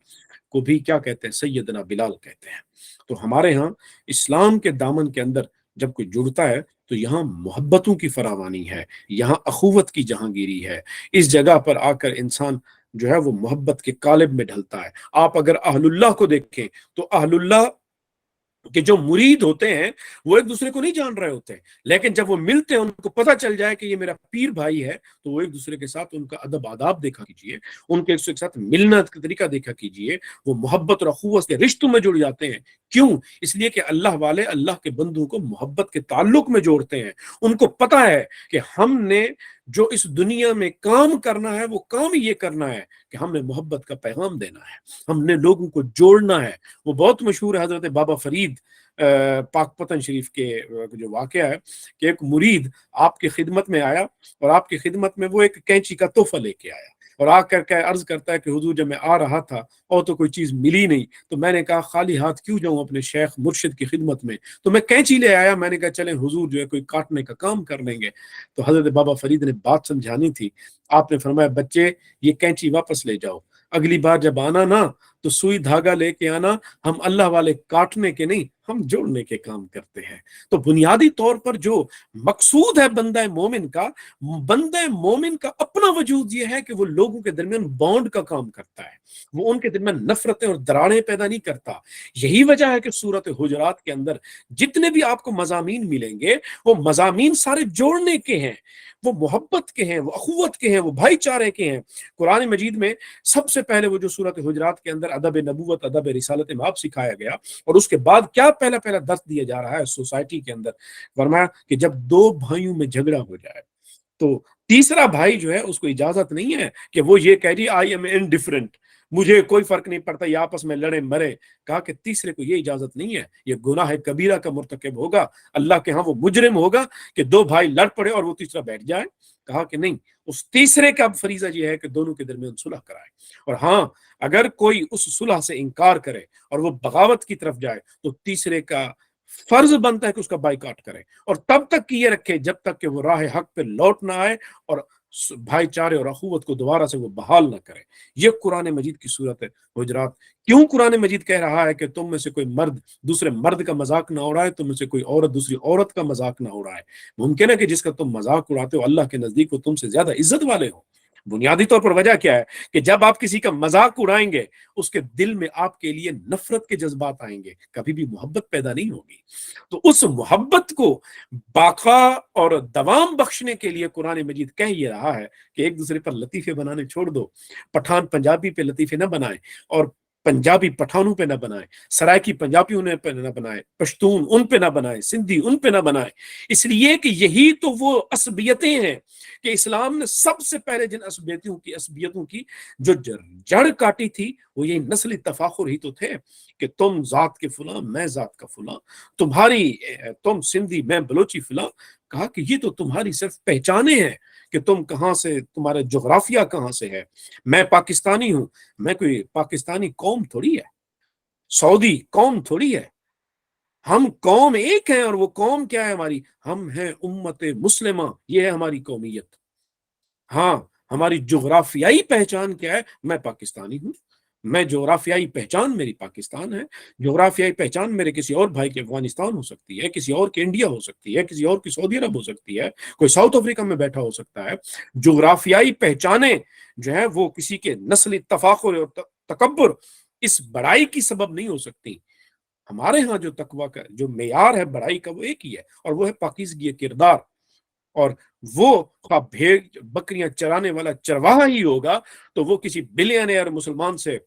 Speaker 4: کو بھی کیا کہتے ہیں؟ سیدنا بلال کہتے ہیں۔ تو ہمارے ہاں اسلام کے دامن کے اندر جب کوئی جڑتا ہے تو یہاں محبتوں کی فراوانی ہے، یہاں اخوت کی جہانگیری ہے۔ اس جگہ پر آ کر انسان جو ہے وہ محبت کے قالب میں ڈھلتا ہے۔ آپ اگر اہل اللہ کو دیکھیں تو اہل اللہ کہ جو مرید ہوتے ہیں وہ ایک دوسرے کو نہیں جان رہے ہوتے، لیکن جب وہ ملتے ہیں ان کو پتہ چل جائے کہ یہ میرا پیر بھائی ہے تو وہ ایک دوسرے کے ساتھ ان کا ادب آداب دیکھا کیجئے، ان کے ایک دوسرے کے ساتھ ملنا کا طریقہ دیکھا کیجئے، وہ محبت اور اخوت کے رشتوں میں جڑ جاتے ہیں۔ کیوں؟ اس لیے کہ اللہ والے اللہ کے بندوں کو محبت کے تعلق میں جوڑتے ہیں۔ ان کو پتہ ہے کہ ہم نے جو اس دنیا میں کام کرنا ہے وہ کام یہ کرنا ہے کہ ہم نے محبت کا پیغام دینا ہے، ہم نے لوگوں کو جوڑنا ہے۔ وہ بہت مشہور ہے حضرت بابا فرید پاک پتن شریف کے جو واقعہ ہے کہ ایک مرید آپ کی خدمت میں آیا اور آپ کی خدمت میں وہ ایک کینچی کا تحفہ لے کے آیا اور آ کر کے عرض کرتا ہے کہ حضور جب میں آ رہا تھا اور تو کوئی چیز ملی نہیں تو میں نے کہا خالی ہاتھ کیوں جاؤں اپنے شیخ مرشد کی خدمت میں، تو میں کینچی لے آیا۔ میں نے کہا چلیں حضور جو ہے کوئی کاٹنے کا کام کر لیں گے۔ تو حضرت بابا فرید نے بات سمجھانی تھی، آپ نے فرمایا بچے یہ کینچی واپس لے جاؤ، اگلی بار جب آنا نا تو سوئی دھاگا لے کے آنا، ہم اللہ والے کاٹنے کے نہیں ہم جوڑنے کے کام کرتے ہیں۔ تو بنیادی طور پر جو مقصود ہے بندہ مومن کا اپنا وجود یہ ہے کہ وہ لوگوں کے درمیان بانڈ کا کام کرتا ہے، وہ ان کے درمیان نفرتیں اور دراڑیں پیدا نہیں کرتا۔ یہی وجہ ہے کہ سورۃ حجرات کے اندر جتنے بھی آپ کو مضامین ملیں گے وہ مضامین سارے جوڑنے کے ہیں، وہ محبت کے ہیں، وہ اخوت کے ہیں، وہ بھائی چارے کے ہیں۔ قرآن مجید میں سب سے پہلے وہ جو سورۃ حجرات کے اندر ادب نبوت، ادب رسالت مآب سکھایا گیا، اور اس کے بعد کیا پہلا درس دیا جا رہا ہے سوسائٹی کے اندر، فرمایا کہ جب دو بھائیوں میں جھگڑا ہو جائے تو تیسرا بھائی جو ہے اس کو اجازت نہیں ہے کہ وہ یہ کہہ دی آئی ایم انڈیفرنٹ، مجھے کوئی فرق نہیں پڑتا، یہ آپس میں لڑے مرے۔ کہا کہ تیسرے کو یہ اجازت نہیں ہے، یہ گناہ کبیرہ کا مرتکب ہوگا، اللہ کے ہاں وہ مجرم ہوگا کہ دو بھائی لڑ پڑے اور وہ تیسرا بیٹھ جائے۔ کہا کہ نہیں، اس تیسرے کا فریضہ یہ ہے کہ دونوں کے درمیان صلح کرائے، اور ہاں اگر کوئی اس صلح سے انکار کرے اور وہ بغاوت کی طرف جائے تو تیسرے کا فرض بنتا ہے کہ اس کا بائیکاٹ کرے، اور تب تک کی یہ رکھے جب تک کہ وہ راہ حق پہ لوٹ نہ آئے اور بھائی چارے اور اخوت کو دوبارہ سے وہ بحال نہ کرے۔ یہ قرآن مجید کی صورت ہے حجرات۔ کیوں قرآن مجید کہہ رہا ہے کہ تم میں سے کوئی مرد دوسرے مرد کا مذاق نہ اڑائے، تم میں سے کوئی عورت دوسری عورت کا مذاق نہ اڑائے؟ ممکن ہے کہ جس کا تم مذاق اڑاتے ہو اللہ کے نزدیک وہ تم سے زیادہ عزت والے ہو۔ بنیادی طور پر وجہ کیا ہے کہ جب آپ کسی کا مذاق اڑائیں گے اس کے دل میں آپ کے لیے نفرت کے جذبات آئیں گے، کبھی بھی محبت پیدا نہیں ہوگی۔ تو اس محبت کو باقا اور دوام بخشنے کے لیے قرآن مجید کہہ یہ رہا ہے کہ ایک دوسرے پر لطیفے بنانے چھوڑ دو، پٹھان پنجابی پہ لطیفے نہ بنائیں، اور پنجابی پٹھانوں پہ نہ بنائیں، سرائکی پنجابی انہیں پہ نہ بنائیں، پشتون ان پہ نہ بنائیں، سندھی ان پہ نہ بنائیں، اس لیے کہ یہی تو وہ عصبیتیں ہیں کہ اسلام نے سب سے پہلے جن عصبیتوں کی جو جڑ کاٹی تھی وہ یہی نسلی تفاخر ہی تو تھے کہ تم ذات کے فلاں میں ذات کا فلاں، تم سندھی میں بلوچی فلاں۔ کہا کہ یہ تو تمہاری صرف پہچانے ہیں کہ تم کہاں سے، تمہارا جغرافیہ کہاں سے ہے۔ میں پاکستانی ہوں، میں کوئی پاکستانی قوم تھوڑی ہے، سعودی قوم تھوڑی ہے، ہم قوم ایک ہیں، اور وہ قوم کیا ہے ہماری؟ ہم ہیں امت مسلمہ، یہ ہے ہماری قومیت۔ ہاں ہماری جغرافیائی پہچان کیا ہے؟ میں پاکستانی ہوں، میں جغرافیائی پہچان میری پاکستان ہے، جغرافیائی پہچان میرے کسی اور بھائی کے افغانستان ہو سکتی ہے، کسی اور کے انڈیا ہو سکتی ہے، کسی اور کی سعودی عرب ہو سکتی ہے، کوئی ساؤتھ افریقہ میں بیٹھا ہو سکتا ہے۔ جغرافیائی پہچانیں جو ہے وہ کسی کے نسلی تفاخر اور تکبر، اس بڑائی کی سبب نہیں ہو سکتی۔ ہمارے ہاں جو تقویٰ کا جو معیار ہے بڑائی کا وہ ایک ہی ہے، اور وہ ہے پاکیزگی کردار، اور وہ خواہ بھیڑ بکریاں چرانے والا چرواہا ہی ہوگا تو وہ کسی بلینئر مسلمان سے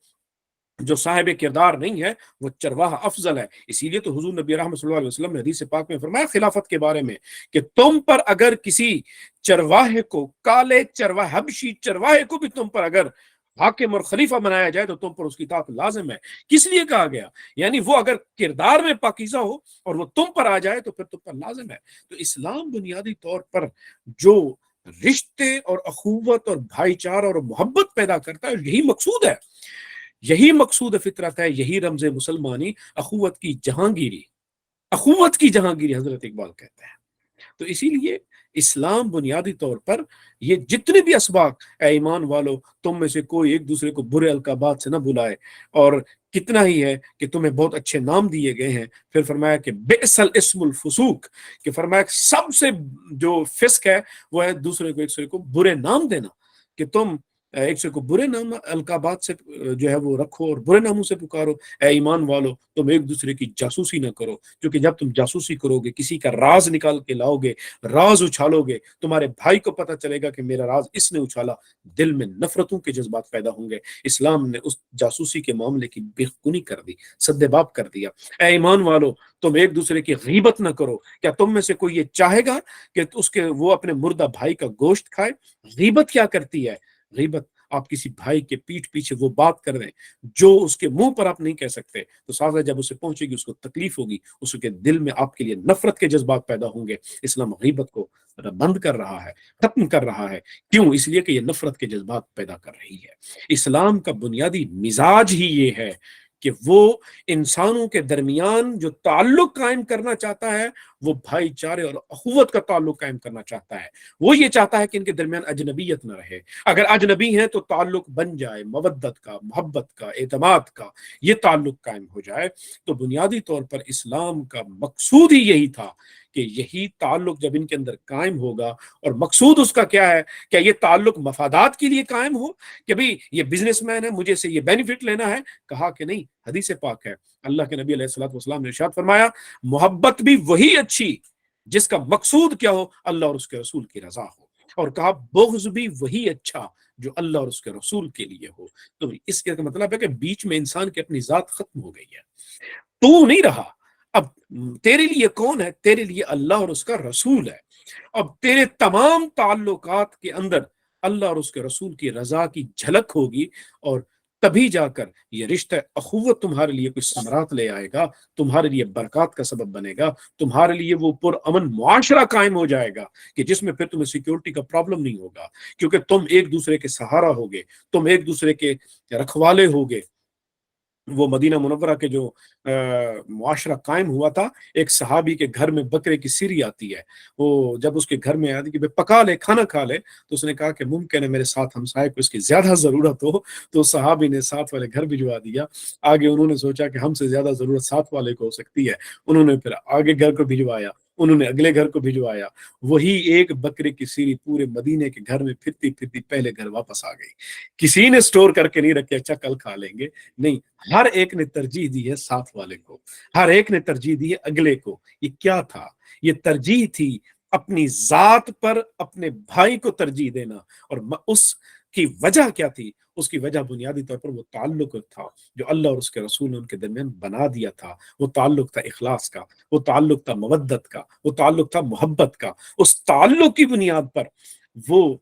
Speaker 4: جو صاحب کردار نہیں ہے وہ چرواہ افضل ہے۔ اسی لیے تو حضور نبی رحمت صلی اللہ علیہ وسلم نے حدیث پاک میں فرمایا خلافت کے بارے میں کہ تم پر اگر کسی چرواہے کو، کالے چرواہے، حبشی چرواہے کو بھی تم پر اگر حاکم اور خلیفہ بنایا جائے تو تم پر اس کی اطاعت لازم ہے۔ کس لیے کہا گیا؟ یعنی وہ اگر کردار میں پاکیزہ ہو اور وہ تم پر آ جائے تو پھر تم پر لازم ہے۔ تو اسلام بنیادی طور پر جو رشتے اور اخوت اور بھائی چارہ اور محبت پیدا کرتا ہے، یہی مقصود ہے، یہی مقصود فطرت ہے، یہی رمز مسلمانی، اخوت کی جہانگیری، اخوت کی جہانگیری حضرت اقبال کہتے ہیں۔ تو اسی لیے اسلام بنیادی طور پر یہ جتنے بھی اسباق، اے ایمان والو تم میں سے کوئی ایک دوسرے کو برے القابات سے نہ بلائے، اور کتنا ہی ہے کہ تمہیں بہت اچھے نام دیے گئے ہیں۔ پھر فرمایا کہ بئس الاسم الفسوق، کہ فرمایا کہ سب سے جو فسق ہے وہ ہے دوسرے کو ایک دوسرے کو برے نام دینا، کہ تم ایک دوسرے کو برے نام القابات سے جو ہے وہ رکھو اور برے ناموں سے پکارو۔ اے ایمان والو تم ایک دوسرے کی جاسوسی نہ کرو، کیونکہ جب تم جاسوسی کرو گے، کسی کا راز نکال کے لاؤ گے، راز اچھالو گے، تمہارے بھائی کو پتہ چلے گا کہ میرا راز اس نے اچھالا، دل میں نفرتوں کے جذبات پیدا ہوں گے۔ اسلام نے اس جاسوسی کے معاملے کی بےخونی کر دی، سدباب کر دیا۔ اے ایمان والو تم ایک دوسرے کی غیبت نہ کرو۔ کیا تم میں سے کوئی یہ چاہے گا کہ وہ اپنے مردہ بھائی کا گوشت کھائے؟ غیبت کیا کرتی ہے؟ غیبت آپ کسی بھائی کے پیٹھ پیچھے وہ بات کر دیں جو اس کے منہ پر آپ نہیں کہہ سکتے، تو ساتھ جب اسے پہنچے گی اس کو تکلیف ہوگی، اس کے دل میں آپ کے لیے نفرت کے جذبات پیدا ہوں گے۔ اسلام غیبت کو بند کر رہا ہے، ختم کر رہا ہے۔ کیوں؟ اس لیے کہ یہ نفرت کے جذبات پیدا کر رہی ہے۔ اسلام کا بنیادی مزاج ہی یہ ہے کہ وہ انسانوں کے درمیان جو تعلق قائم کرنا چاہتا ہے وہ بھائی چارے اور اخوت کا تعلق قائم کرنا چاہتا ہے۔ وہ یہ چاہتا ہے کہ ان کے درمیان اجنبیت نہ رہے، اگر اجنبی ہیں تو تعلق بن جائے مودت کا، محبت کا، اعتماد کا، یہ تعلق قائم ہو جائے۔ تو بنیادی طور پر اسلام کا مقصود ہی یہی تھا کہ یہی تعلق جب ان کے اندر قائم ہوگا، اور مقصود اس کا کیا ہے؟ کیا یہ تعلق مفادات کے لیے قائم ہو کہ بھئی یہ بزنس مین ہے مجھے سے یہ بینیفٹ لینا ہے؟ کہا کہ نہیں، حدیث پاک ہے، اللہ کے نبی علیہ الصلوۃ والسلام نے ارشاد فرمایا محبت بھی وہی اچھی جس کا مقصود کیا ہو؟ اللہ اور اس کے رسول کی رضا ہو، اور کہا بغض بھی وہی اچھا جو اللہ اور اس کے رسول کے لیے ہو۔ تو اس کا مطلب ہے کہ بیچ میں انسان کی اپنی ذات ختم ہو گئی ہے، تو نہیں رہا۔ اب تیرے لیے کون ہے؟ تیرے لیے اللہ اور اس کا رسول ہے۔ اب تیرے تمام تعلقات کے اندر اللہ اور اس کے رسول کی رضا کی جھلک ہوگی، اور تبھی جا کر یہ رشتہ اخوت تمہارے لیے کچھ ثمرات لے آئے گا، تمہارے لیے برکات کا سبب بنے گا، تمہارے لیے وہ پرامن معاشرہ قائم ہو جائے گا کہ جس میں پھر تمہیں سیکیورٹی کا پرابلم نہیں ہوگا، کیونکہ تم ایک دوسرے کے سہارا ہوگے، تم ایک دوسرے کے رکھوالے ہوگے۔ وہ مدینہ منورہ کے جو معاشرہ قائم ہوا تھا، ایک صحابی کے گھر میں بکرے کی سیری آتی ہے، وہ جب اس کے گھر میں آتی کہ پکا لے، کھانا کھا لے، تو اس نے کہا کہ ممکن ہے میرے ساتھ ہمسائے کو اس کی زیادہ ضرورت ہو، تو صحابی نے ساتھ والے گھر بھجوا دیا۔ آگے انہوں نے سوچا کہ ہم سے زیادہ ضرورت ساتھ والے کو ہو سکتی ہے، انہوں نے پھر آگے گھر کو بھجوایا، انہوں نے اگلے گھر کو بھجوایا، وہی ایک بکرے کی سیری پورے مدینے کے گھر میں پھرتی پھرتی پہلے گھر واپس آ گئی۔ کسی نے سٹور کر کے نہیں رکھے اچھا کل کھا لیں گے، نہیں، ہر ایک نے ترجیح دی ہے ساتھ والے کو، ہر ایک نے ترجیح دی ہے اگلے کو۔ یہ کیا تھا؟ یہ ترجیح تھی اپنی ذات پر اپنے بھائی کو ترجیح دینا، اور اس کی وجہ کیا تھی؟ اس کی وجہ بنیادی طور پر وہ تعلق تھا جو اللہ اور اس کے رسول نے ان کے درمیان بنا دیا تھا۔ وہ تعلق تھا اخلاص کا، وہ تعلق تھا مودت کا، وہ تعلق تھا محبت کا۔ اس تعلق کی بنیاد پر وہ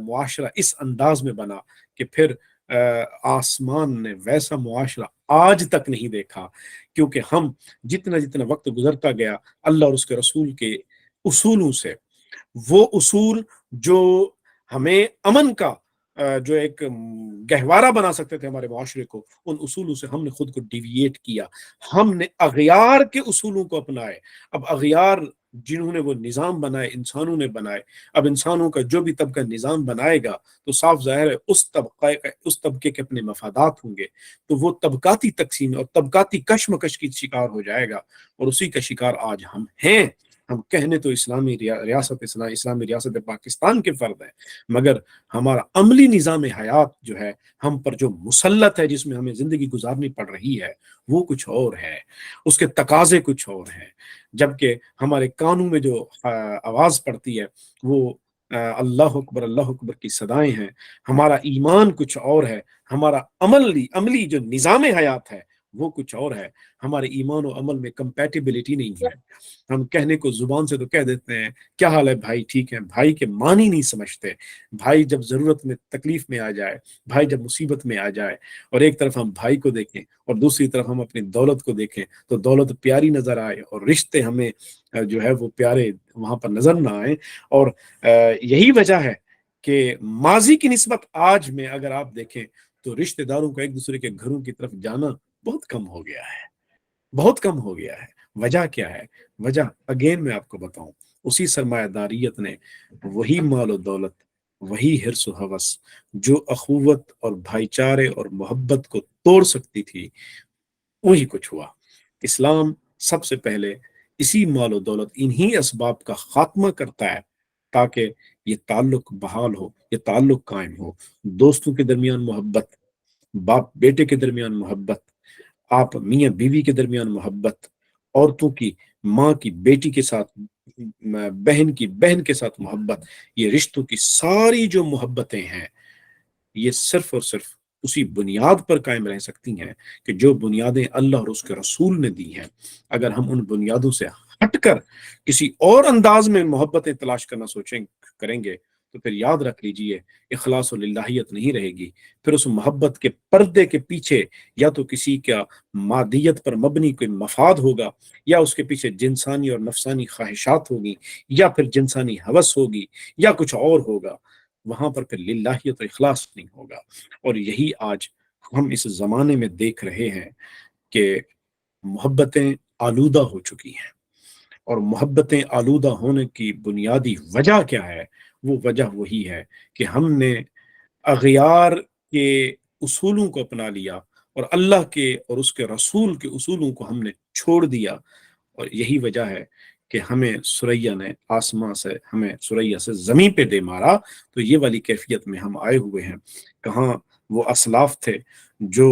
Speaker 4: معاشرہ اس انداز میں بنا کہ پھر آسمان نے ویسا معاشرہ آج تک نہیں دیکھا، کیونکہ ہم جتنا وقت گزرتا گیا اللہ اور اس کے رسول کے اصولوں سے، وہ اصول جو ہمیں امن کا جو ایک گہوارہ بنا سکتے تھے ہمارے معاشرے کو، ان اصولوں سے ہم نے خود کو ڈیویٹ کیا، ہم نے اغیار کے اصولوں کو اپنائے۔ اب اغیار جنہوں نے وہ نظام بنائے انسانوں نے بنائے، اب انسانوں کا جو بھی طبقہ نظام بنائے گا تو صاف ظاہر ہے اس طبقے کے اپنے مفادات ہوں گے، تو وہ طبقاتی تقسیم اور طبقاتی کشمکش کی شکار ہو جائے گا، اور اسی کا شکار آج ہم ہیں۔ ہم کہنے تو اسلامی ریاست پاکستان کے فرد ہیں، مگر ہمارا عملی نظام حیات جو ہے ہم پر جو مسلط ہے، جس میں ہمیں زندگی گزارنی پڑ رہی ہے، وہ کچھ اور ہے، اس کے تقاضے کچھ اور ہیں۔ جبکہ ہمارے کانوں میں جو آواز پڑتی ہے وہ اللہ اکبر کی صدائیں ہیں، ہمارا ایمان کچھ اور ہے، ہمارا عملی جو نظام حیات ہے وہ کچھ اور ہے، ہمارے ایمان و عمل میں کمپیٹیبلٹی نہیں ہے۔ ہم کہنے کو زبان سے تو کہہ دیتے ہیں کیا حال ہے بھائی، ٹھیک ہے، بھائی کے معنی نہیں سمجھتے۔ بھائی جب ضرورت میں تکلیف میں آ جائے، بھائی جب مصیبت میں آ جائے، اور ایک طرف ہم بھائی کو دیکھیں اور دوسری طرف ہم اپنی دولت کو دیکھیں تو دولت پیاری نظر آئے اور رشتے ہمیں جو ہے وہ پیارے وہاں پر نظر نہ آئے۔ اور یہی وجہ ہے کہ ماضی کی نسبت آج میں اگر آپ دیکھیں تو رشتہ داروں کا ایک دوسرے کے گھروں کی طرف جانا بہت کم ہو گیا ہے، بہت کم ہو گیا ہے۔ وجہ کیا ہے؟ وجہ اگین میں آپ کو بتاؤں، اسی سرمایہ داریت نے وہی مال و دولت، وہی حرص و ہوس جو اخوت اور بھائی چارے اور محبت کو توڑ سکتی تھی، وہی کچھ ہوا۔ اسلام سب سے پہلے اسی مال و دولت، انہی اسباب کا خاتمہ کرتا ہے تاکہ یہ تعلق بحال ہو، یہ تعلق قائم ہو۔ دوستوں کے درمیان محبت، باپ بیٹے کے درمیان محبت، آپ میاں بیوی کے درمیان محبت، عورتوں کی ماں کی بیٹی کے ساتھ، بہن کی بہن کے ساتھ محبت، یہ رشتوں کی ساری جو محبتیں ہیں یہ صرف اور صرف اسی بنیاد پر قائم رہ سکتی ہیں کہ جو بنیادیں اللہ اور اس کے رسول نے دی ہیں۔ اگر ہم ان بنیادوں سے ہٹ کر کسی اور انداز میں محبتیں تلاش کرنا کریں گے تو پھر یاد رکھ لیجئے اخلاص و للہیت نہیں رہے گی۔ پھر اس محبت کے پردے کے پیچھے یا تو کسی کا مادیت پر مبنی کوئی مفاد ہوگا، یا اس کے پیچھے جنسانی اور نفسانی خواہشات ہوگی، یا پھر جنسانی ہوس ہوگی، یا کچھ اور ہوگا۔ وہاں پر پھر للہیت و اخلاص نہیں ہوگا۔ اور یہی آج ہم اس زمانے میں دیکھ رہے ہیں کہ محبتیں آلودہ ہو چکی ہیں، اور محبتیں آلودہ ہونے کی بنیادی وجہ کیا ہے؟ وہ وجہ وہی ہے کہ ہم نے اغیار کے اصولوں کو اپنا لیا اور اللہ کے اور اس کے رسول کے اصولوں کو ہم نے چھوڑ دیا۔ اور یہی وجہ ہے کہ ہمیں سریا نے آسمان سے، ہمیں سریا سے زمین پہ دے مارا۔ تو یہ والی کیفیت میں ہم آئے ہوئے ہیں۔ کہاں وہ اسلاف تھے جو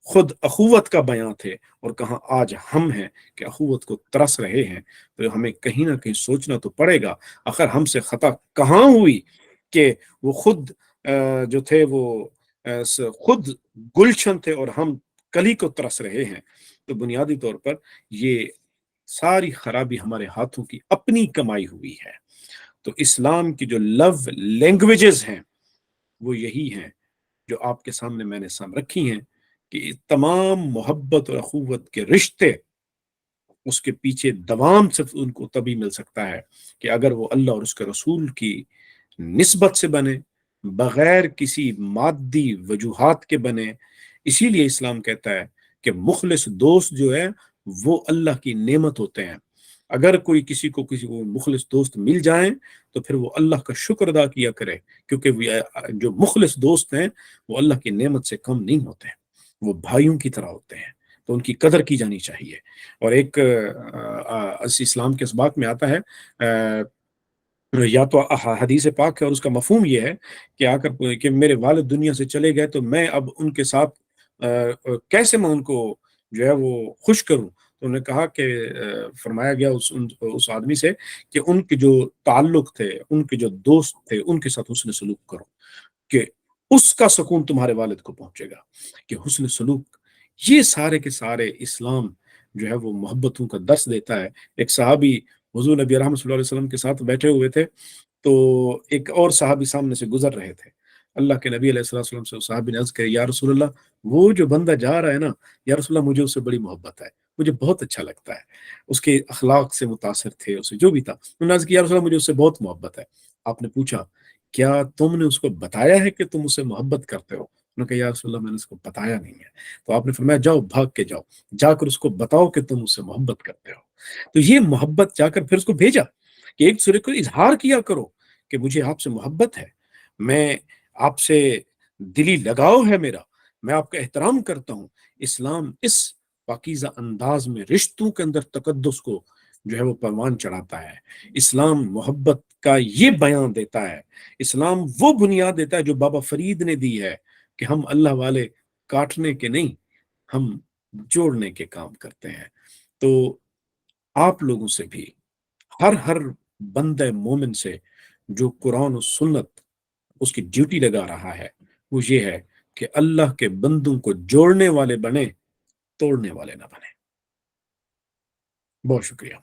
Speaker 4: خود اخوت کا بیان تھے، اور کہاں آج ہم ہیں کہ اخوت کو ترس رہے ہیں۔ تو ہمیں کہیں نہ کہیں سوچنا تو پڑے گا آخر ہم سے خطا کہاں ہوئی کہ وہ خود جو تھے وہ خود گلشن تھے اور ہم کلی کو ترس رہے ہیں۔ تو بنیادی طور پر یہ ساری خرابی ہمارے ہاتھوں کی اپنی کمائی ہوئی ہے۔ تو اسلام کی جو لو لینگویجز ہیں وہ یہی ہیں جو آپ کے سامنے میں نے رکھی ہیں، کہ تمام محبت اور اخوت کے رشتے، اس کے پیچھے دوام صرف ان کو تبھی مل سکتا ہے کہ اگر وہ اللہ اور اس کے رسول کی نسبت سے بنے، بغیر کسی مادی وجوہات کے بنے۔ اسی لیے اسلام کہتا ہے کہ مخلص دوست جو ہے وہ اللہ کی نعمت ہوتے ہیں۔ اگر کسی کو مخلص دوست مل جائیں تو پھر وہ اللہ کا شکر ادا کیا کرے، کیونکہ جو مخلص دوست ہیں وہ اللہ کی نعمت سے کم نہیں ہوتے ہیں، وہ بھائیوں کی طرح ہوتے ہیں، تو ان کی قدر کی جانی چاہیے۔ اور ایک اسلام کے اسباق میں آتا ہے، یا تو حدیث پاک ہے اور اس کا مفہوم یہ ہے کہ آ کر کہ میرے والد دنیا سے چلے گئے تو میں اب ان کے ساتھ کیسے میں ان کو جو ہے وہ خوش کروں۔ تو انہوں نے کہا کہ فرمایا گیا اس آدمی سے کہ ان کے جو تعلق تھے، ان کے جو دوست تھے، ان کے ساتھ حسن سلوک کرو، کہ اس کا سکون تمہارے والد کو پہنچے گا۔ کہ حسن سلوک، یہ سارے کے سارے اسلام جو ہے وہ محبتوں کا درس دیتا ہے۔ ایک صحابی حضور نبی رحمت صلی اللہ علیہ وسلم کے ساتھ بیٹھے ہوئے تھے، تو ایک اور صحابی سامنے سے گزر رہے تھے۔ اللہ کے نبی علیہ السلام سے صحابی نے عرض کیا، یا رسول اللہ، وہ جو بندہ جا رہا ہے نا، یا رسول اللہ مجھے اس سے بڑی محبت ہے، مجھے بہت اچھا لگتا ہے، اس کے اخلاق سے متاثر تھے، اسے جو بھی تھا۔ انہوں نے عرض کیا، یا رسول اللہ مجھے اس سے بہت محبت ہے۔ آپ نے پوچھا، کیا تم نے اس کو بتایا ہے کہ تم اس سے محبت کرتے ہو؟ انہوں نے کہا، یا رسول اللہ میں نے اس کو بتایا نہیں ہے۔ تو آپ نے فرمایا، جاؤ بھاگ کے جاؤ، جا کر اس کو بتاؤ کہ تم اس سے محبت کرتے ہو۔ تو یہ محبت جا کر پھر اس کو بھیجا کہ ایک دوسرے کو اظہار کیا کرو کہ مجھے آپ سے محبت ہے، میں آپ سے دلی لگاؤ ہے میرا، میں آپ کا احترام کرتا ہوں۔ اسلام اس پاکیزہ انداز میں رشتوں کے اندر تقدس کو جو ہے وہ پروان چڑھاتا ہے۔ اسلام محبت کا یہ بیان دیتا ہے، اسلام وہ بنیاد دیتا ہے جو بابا فرید نے دی ہے کہ ہم اللہ والے کاٹنے کے نہیں، ہم جوڑنے کے کام کرتے ہیں۔ تو آپ لوگوں سے بھی، ہر بندہ مومن سے جو قرآن و سنت اس کی ڈیوٹی لگا رہا ہے وہ یہ ہے کہ اللہ کے بندوں کو جوڑنے والے بنے، توڑنے والے نہ بنے۔ بہت شکریہ۔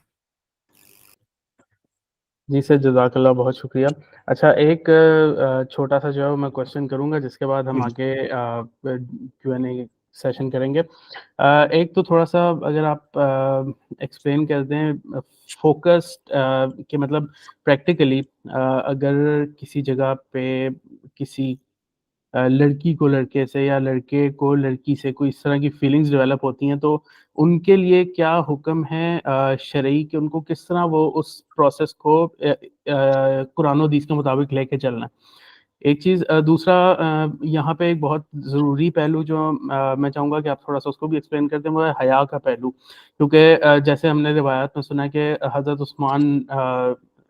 Speaker 2: جی سر، جزاک اللہ، بہت شکریہ۔ اچھا، ایک چھوٹا سا جو ہے میں کوشچن کروں گا، جس کے بعد ہم آگے کیو این اے سیشن کریں گے۔ ایک تو تھوڑا سا اگر آپ ایکسپلین کر دیں فوکسڈ کہ مطلب پریکٹیکلی اگر کسی جگہ پہ کسی لڑکی کو لڑکے سے یا لڑکے کو لڑکی سے کوئی اس طرح کی فیلنگز ڈیولپ ہوتی ہیں، تو ان کے لیے کیا حکم ہے شرعی کہ ان کو کس طرح وہ اس پروسیس کو قرآن و حدیث کے مطابق لے کے چلنا ہے؟ ایک چیز۔ دوسرا یہاں پہ ایک بہت ضروری پہلو جو میں چاہوں گا کہ آپ تھوڑا سا اس کو بھی ایکسپلین کرتے ہیں، وہ ہے حیا کا پہلو، کیونکہ جیسے ہم نے روایات میں سنا کہ حضرت عثمان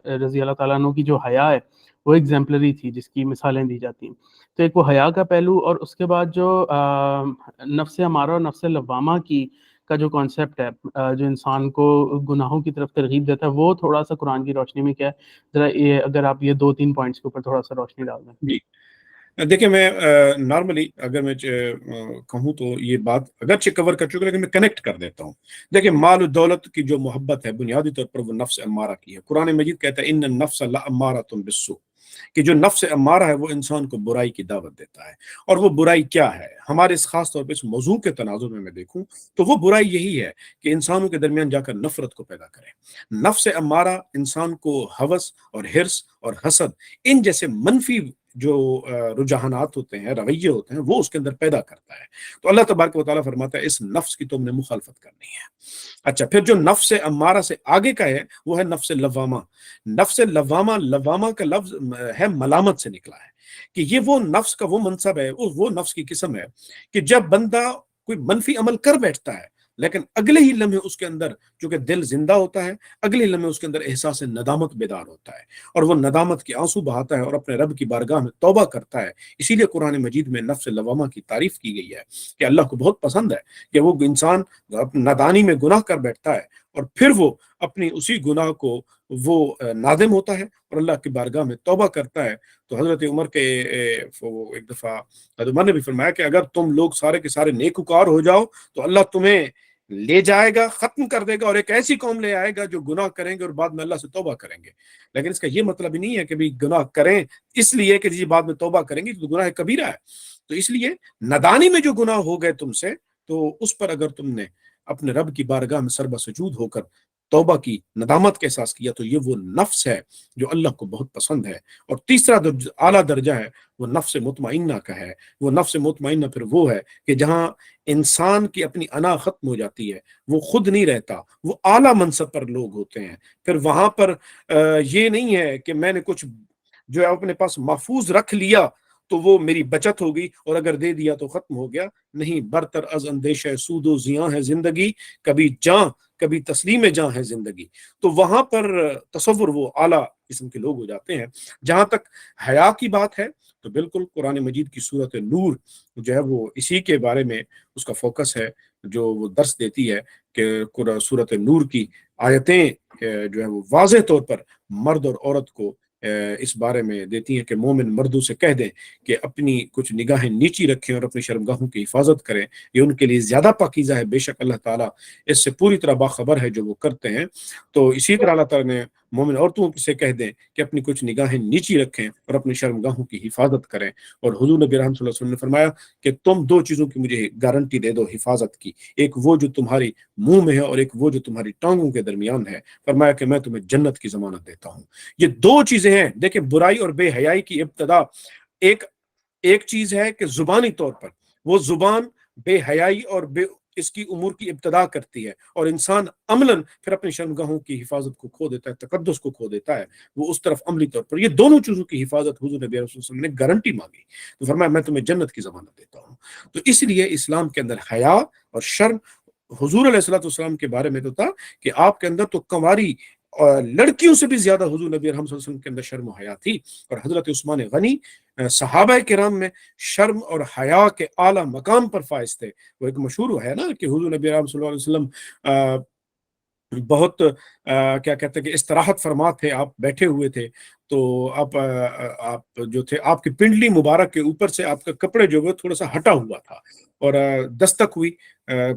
Speaker 2: رضی اللہ تعالیٰ عنہ کی جو حیا ہے وہ ایگزیمپلری تھی، جس کی مثالیں دی جاتی ہیں۔ تو ایک وہ حیا کا پہلو، اور اس کے بعد جو نفس امارہ اور نفس لوامہ کا جو کانسیپٹ ہے جو انسان کو گناہوں کی طرف ترغیب دیتا ہے، وہ تھوڑا سا قرآن کی روشنی میں کیا ہے؟ ذرا یہ اگر آپ یہ 2-3 پوائنٹس کے اوپر تھوڑا سا روشنی ڈال دیں۔
Speaker 4: جی دیکھیں، میں نارملی اگر میں کہوں تو یہ بات اگرچہ کور کر چکا، لیکن میں کنیکٹ کر دیتا ہوں۔ دیکھیں، مال و دولت کی جو محبت ہے بنیادی طور پر وہ نفس امارہ کی ہے۔ قرآن مجید کہتا ہے ان النفس لامارۃ بالسوء، کہ جو نفس امارہ ہے وہ انسان کو برائی کی دعوت دیتا ہے۔ اور وہ برائی کیا ہے؟ ہمارے اس خاص طور پہ اس موضوع کے تناظر میں دیکھوں تو وہ برائی یہی ہے کہ انسانوں کے درمیان جا کر نفرت کو پیدا کرے۔ نفس امارہ انسان کو ہوس اور حرص اور حسد، ان جیسے منفی جو رجحانات ہوتے ہیں، رویے ہوتے ہیں، وہ اس کے اندر پیدا کرتا ہے۔ تو اللہ تبارک و تعالیٰ فرماتا ہے اس نفس کی تم نے مخالفت کرنی ہے۔ اچھا، پھر جو نفس امارہ سے آگے کا ہے وہ ہے نفس لوامہ۔ نفس لوامہ کا لفظ ہے ملامت سے نکلا ہے، کہ یہ وہ نفس کا وہ منصب ہے، وہ نفس کی قسم ہے کہ جب بندہ کوئی منفی عمل کر بیٹھتا ہے لیکن اگلے ہی لمحے اس کے اندر، چونکہ دل زندہ ہوتا ہے، اگلے ہی لمحے اس کے اندر احساس ندامت بیدار ہوتا ہے اور وہ ندامت کے آنسو بہاتا ہے اور اپنے رب کی بارگاہ میں توبہ کرتا ہے۔ اسی لیے قرآن مجید میں نفس لوامہ کی تعریف کی گئی ہے کہ اللہ کو بہت پسند ہے کہ وہ انسان نادانی میں گناہ کر بیٹھتا ہے اور پھر وہ اپنی اسی گناہ کو وہ نادم ہوتا ہے اور اللہ کی بارگاہ میں توبہ کرتا ہے۔ تو حضرت عمر کے ایک دفعہ حضرت عمر نے بھی فرمایا کہ اگر تم لوگ سارے کے سارے نیکوکار ہو جاؤ تو اللہ تمہیں لے جائے گا، ختم کر دے گا، اور ایک ایسی قوم لے آئے گا جو گناہ کریں گے اور بعد میں اللہ سے توبہ کریں گے۔ لیکن اس کا یہ مطلب ہی نہیں ہے کہ بھی گناہ کریں اس لیے کہ جی بعد میں توبہ کریں گے، تو گناہ کبیرہ ہے۔ تو اس لیے ندانی میں جو گناہ ہو گئے تم سے، تو اس پر اگر تم نے اپنے رب کی بارگاہ میں سر بسجود ہو کر توبہ کی، ندامت کا احساس کیا، تو یہ وہ نفس ہے جو اللہ کو بہت پسند ہے۔ اور تیسرا اعلیٰ درجہ ہے وہ نفس مطمئنہ کا ہے۔ وہ نفس مطمئنہ پھر وہ ہے کہ جہاں انسان کی اپنی انا ختم ہو جاتی ہے، وہ خود نہیں رہتا، وہ اعلیٰ منصب پر لوگ ہوتے ہیں۔ پھر وہاں پر یہ نہیں ہے کہ میں نے کچھ جو ہے اپنے پاس محفوظ رکھ لیا تو وہ میری بچت ہوگی اور اگر دے دیا تو ختم ہو گیا۔ نہیں، برتر از اندیشہ سود و زیاں ہے زندگی، کبھی جاں کبھی تسلیم جاں ہے زندگی۔ تو وہاں پر تصور وہ اعلیٰ قسم کے لوگ ہو جاتے ہیں۔ جہاں تک حیا کی بات ہے تو بالکل قرآن مجید کی سورۃ نور جو ہے وہ اسی کے بارے میں اس کا فوکس ہے، جو وہ درس دیتی ہے کہ سورۃ نور کی آیتیں جو ہے وہ واضح طور پر مرد اور عورت کو اس بارے میں دیتی ہیں کہ مومن مردوں سے کہہ دیں کہ اپنی کچھ نگاہیں نیچی رکھیں اور اپنی شرمگاہوں کی حفاظت کریں، یہ ان کے لیے زیادہ پاکیزہ ہے، بے شک اللہ تعالیٰ اس سے پوری طرح باخبر ہے جو وہ کرتے ہیں۔ تو اسی طرح اللہ تعالیٰ نے مومن عورتوں سے کہہ دیں کہ اپنی کچھ نگاہیں نیچی رکھیں اور اپنی شرمگاہوں کی حفاظت کریں۔ اور حضور نبی رحمۃ اللہ علیہ وسلم نے فرمایا کہ تم دو چیزوں کی مجھے گارنٹی دے دو حفاظت کی، ایک وہ جو تمہاری منہ میں ہے اور ایک وہ جو تمہاری ٹانگوں کے درمیان ہے۔ فرمایا کہ میں تمہیں جنت کی ضمانت دیتا ہوں۔ یہ دو چیزیں ہیں۔ دیکھیں، برائی اور بے حیائی کی ابتدا ایک چیز ہے کہ زبانی طور پر وہ زبان بے حیائی اور اس کی امور کی ابتدا کرتی ہے، اور انسان عملاً پھر اپنی شرمگاہوں کی حفاظت کو کھو دیتا ہے، تقدس کو کھو دیتا ہے، وہ اس طرف عملی طور پر۔ یہ دونوں چیزوں کی حفاظت حضور نبی صلی اللہ علیہ وسلم نے گارنٹی مانگی، تو فرمایا میں تمہیں جنت کی ضمانت دیتا ہوں۔ تو اس لیے اسلام کے اندر حیا اور شرم، حضور علیہ الصلوۃ والسلام کے بارے میں تو تھا کہ آپ کے اندر تو کنواری لڑکیوں سے بھی زیادہ حضور نبی رحمۃ اللہ علیہ وسلم کے اندر شرم و حیا تھی۔ اور حضرت عثمان غنی صحابہ کرام میں شرم اور حیا کے اعلیٰ مقام پر فائز تھے۔ وہ ایک مشہور ہے نا کہ حضور نبی رحمۃ اللہ علیہ وسلم بہت کیا کہتے ہیں کہ استراحت فرما تھے، آپ بیٹھے ہوئے تھے، تو آپ جو تھے، آپ کی پنڈلی مبارک کے اوپر سے آپ کا کپڑے جو وہ تھوڑا سا ہٹا ہوا تھا، اور دستک ہوئی،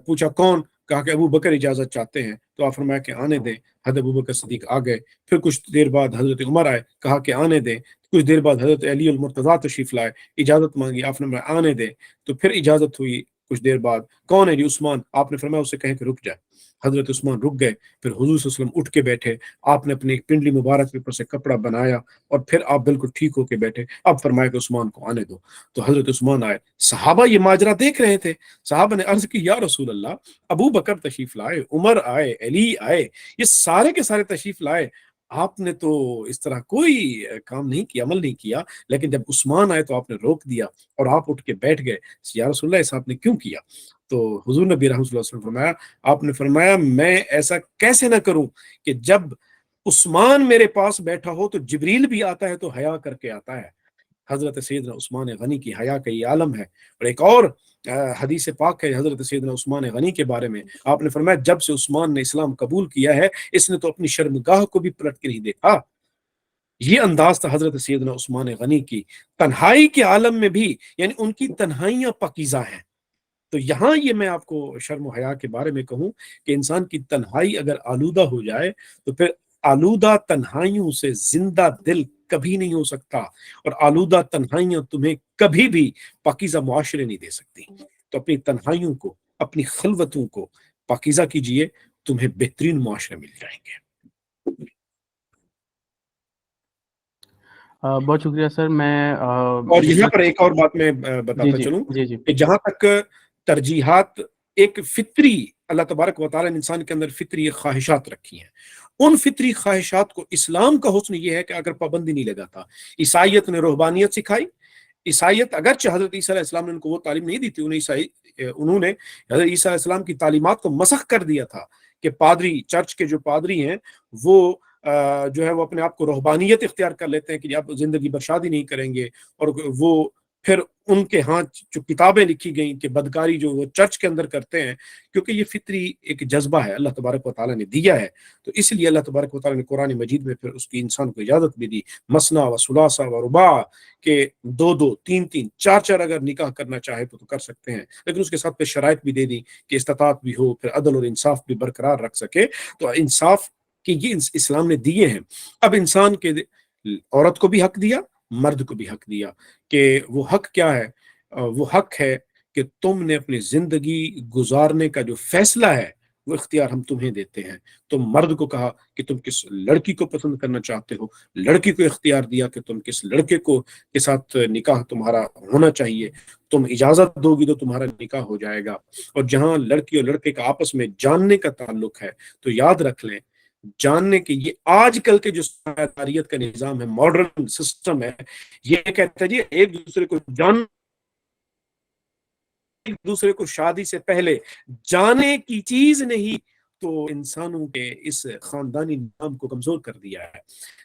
Speaker 4: پوچھا کون؟ کہا کہ ابو بکر اجازت چاہتے ہیں، تو آپ فرمایا کہ آنے دیں۔ حضرت ابو بکر صدیق آ گئے، پھر کچھ دیر بعد حضرت عمر آئے، کہا کہ آنے دیں، کچھ دیر بعد حضرت علی المرتضیٰ تشریف لائے، اجازت مانگی، آپ نے فرمایا آنے دیں، تو پھر اجازت ہوئی کچھ دیر بعد، کون ہے جی؟ عثمان۔ آپ نے فرمایا اسے کہیں کہ رک جائے۔ حضرت عثمان رک گئے، پھر حضور صلی اللہ علیہ وسلم اٹھ کے بیٹھے، آپ نے اپنی پنڈلی مبارک کے اوپر سے کپڑا بنایا، اور پھر آپ بالکل ٹھیک ہو کے بیٹھے، اب فرمایا کہ عثمان کو آنے دو۔ تو حضرت عثمان آئے، صحابہ یہ ماجرا دیکھ رہے تھے، صحابہ نے عرض کی یا رسول اللہ، ابو بکر تشریف لائے، عمر آئے، علی آئے، یہ سارے کے سارے تشریف لائے، آپ نے تو اس طرح کوئی کام نہیں کیا، عمل نہیں کیا، لیکن جب عثمان آئے تو آپ نے روک دیا اور آپ اٹھ کے بیٹھ گئے، یا رسول اللہ ایسا آپ نے کیوں کیا؟ تو حضور نبی رحمۃ اللہ علیہ وسلم فرمایا، آپ نے فرمایا میں ایسا کیسے نہ کروں کہ جب عثمان میرے پاس بیٹھا ہو تو جبریل بھی آتا ہے تو حیا کر کے آتا ہے۔ حضرت سیدنا عثمان غنی کی حیا کا یہ عالم ہے۔ اور ایک اور حدیث پاک ہے حضرت سیدنا عثمان غنی کے بارے میں، آپ نے فرمایا جب سے عثمان نے اسلام قبول کیا ہے، اس نے تو اپنی شرمگاہ کو بھی پلٹ کے نہیں دیکھا۔ یہ انداز تھا حضرت سیدنا عثمان غنی کی، تنہائی کے عالم میں بھی، یعنی ان کی تنہائیاں پاکیزہ ہیں۔ تو یہاں یہ میں آپ کو شرم و حیا کے بارے میں کہوں کہ انسان کی تنہائی اگر آلودہ ہو جائے تو پھر آلودہ تنہائیوں سے زندہ دل کبھی نہیں ہو سکتا، اور آلودہ تنہائیاں تمہیں کبھی بھی پاکیزہ معاشرے نہیں دے سکتی۔ تو اپنی تنہائیوں کو، اپنی خلوتوں کو پاکیزہ کیجئے، تمہیں بہترین معاشرے مل جائیں گے۔
Speaker 2: بہت شکریہ سر۔ میں
Speaker 4: اور یہاں پر ایک اور بات میں بتاتا چلوں
Speaker 2: جی
Speaker 4: کہ جہاں تک ترجیحات، ایک فطری اللہ تبارک و تعالیٰ نے انسان کے اندر فطری خواہشات رکھی ہیں، ان فطری خواہشات کو اسلام کا حسن یہ ہے کہ اگر پابندی نہیں لگاتا۔ عیسائیت نے روحانیت سکھائی، عیسائیت اگرچہ حضرت عیسیٰ علیہ السلام نے ان کو وہ تعلیم نہیں دی تھی، انہوں نے حضرت عیسیٰ علیہ السلام کی تعلیمات کو مسخ کر دیا تھا کہ پادری، چرچ کے جو پادری ہیں وہ جو ہے وہ اپنے آپ کو روحانیت اختیار کر لیتے ہیں کہ آپ زندگی بھر شادی نہیں کریں گے، اور وہ پھر ان کے ہاں جو کتابیں لکھی گئیں کہ بدکاری جو وہ چرچ کے اندر کرتے ہیں، کیونکہ یہ فطری ایک جذبہ ہے اللہ تبارک و تعالیٰ نے دیا ہے، تو اس لیے اللہ تبارک و تعالیٰ نے قرآن مجید میں پھر اس کی انسان کو اجازت بھی دی، مثنا و ثلاثہ و رباع، کہ 2 3 4 اگر نکاح کرنا چاہے تو کر سکتے ہیں، لیکن اس کے ساتھ پھر شرائط بھی دے دی کہ استطاعت بھی ہو، پھر عدل اور انصاف بھی برقرار رکھ سکے۔ تو انصاف کہ یہ اسلام نے دیے ہیں۔ اب انسان کے عورت کو بھی حق دیا، مرد کو بھی حق دیا، کہ وہ حق کیا ہے؟ وہ حق ہے کہ تم نے اپنی زندگی گزارنے کا جو فیصلہ ہے وہ اختیار ہم تمہیں دیتے ہیں۔ تم مرد کو کہا کہ تم کس لڑکی کو پسند کرنا چاہتے ہو، لڑکی کو اختیار دیا کہ تم کس لڑکے کو کے ساتھ نکاح تمہارا ہونا چاہیے، تم اجازت دو گی تو تمہارا نکاح ہو جائے گا۔ اور جہاں لڑکی اور لڑکے کا آپس میں جاننے کا تعلق ہے تو یاد رکھ لیں، جاننے کے یہ آج کل کے جو سماجیت کا نظام ہے، ماڈرن سسٹم ہے، یہ کہتا ہے جی ایک دوسرے کو جان، ایک دوسرے کو شادی سے پہلے جانے کی چیز نہیں، تو انسانوں کے اس خاندانی نظام کو کمزور کر دیا ہے۔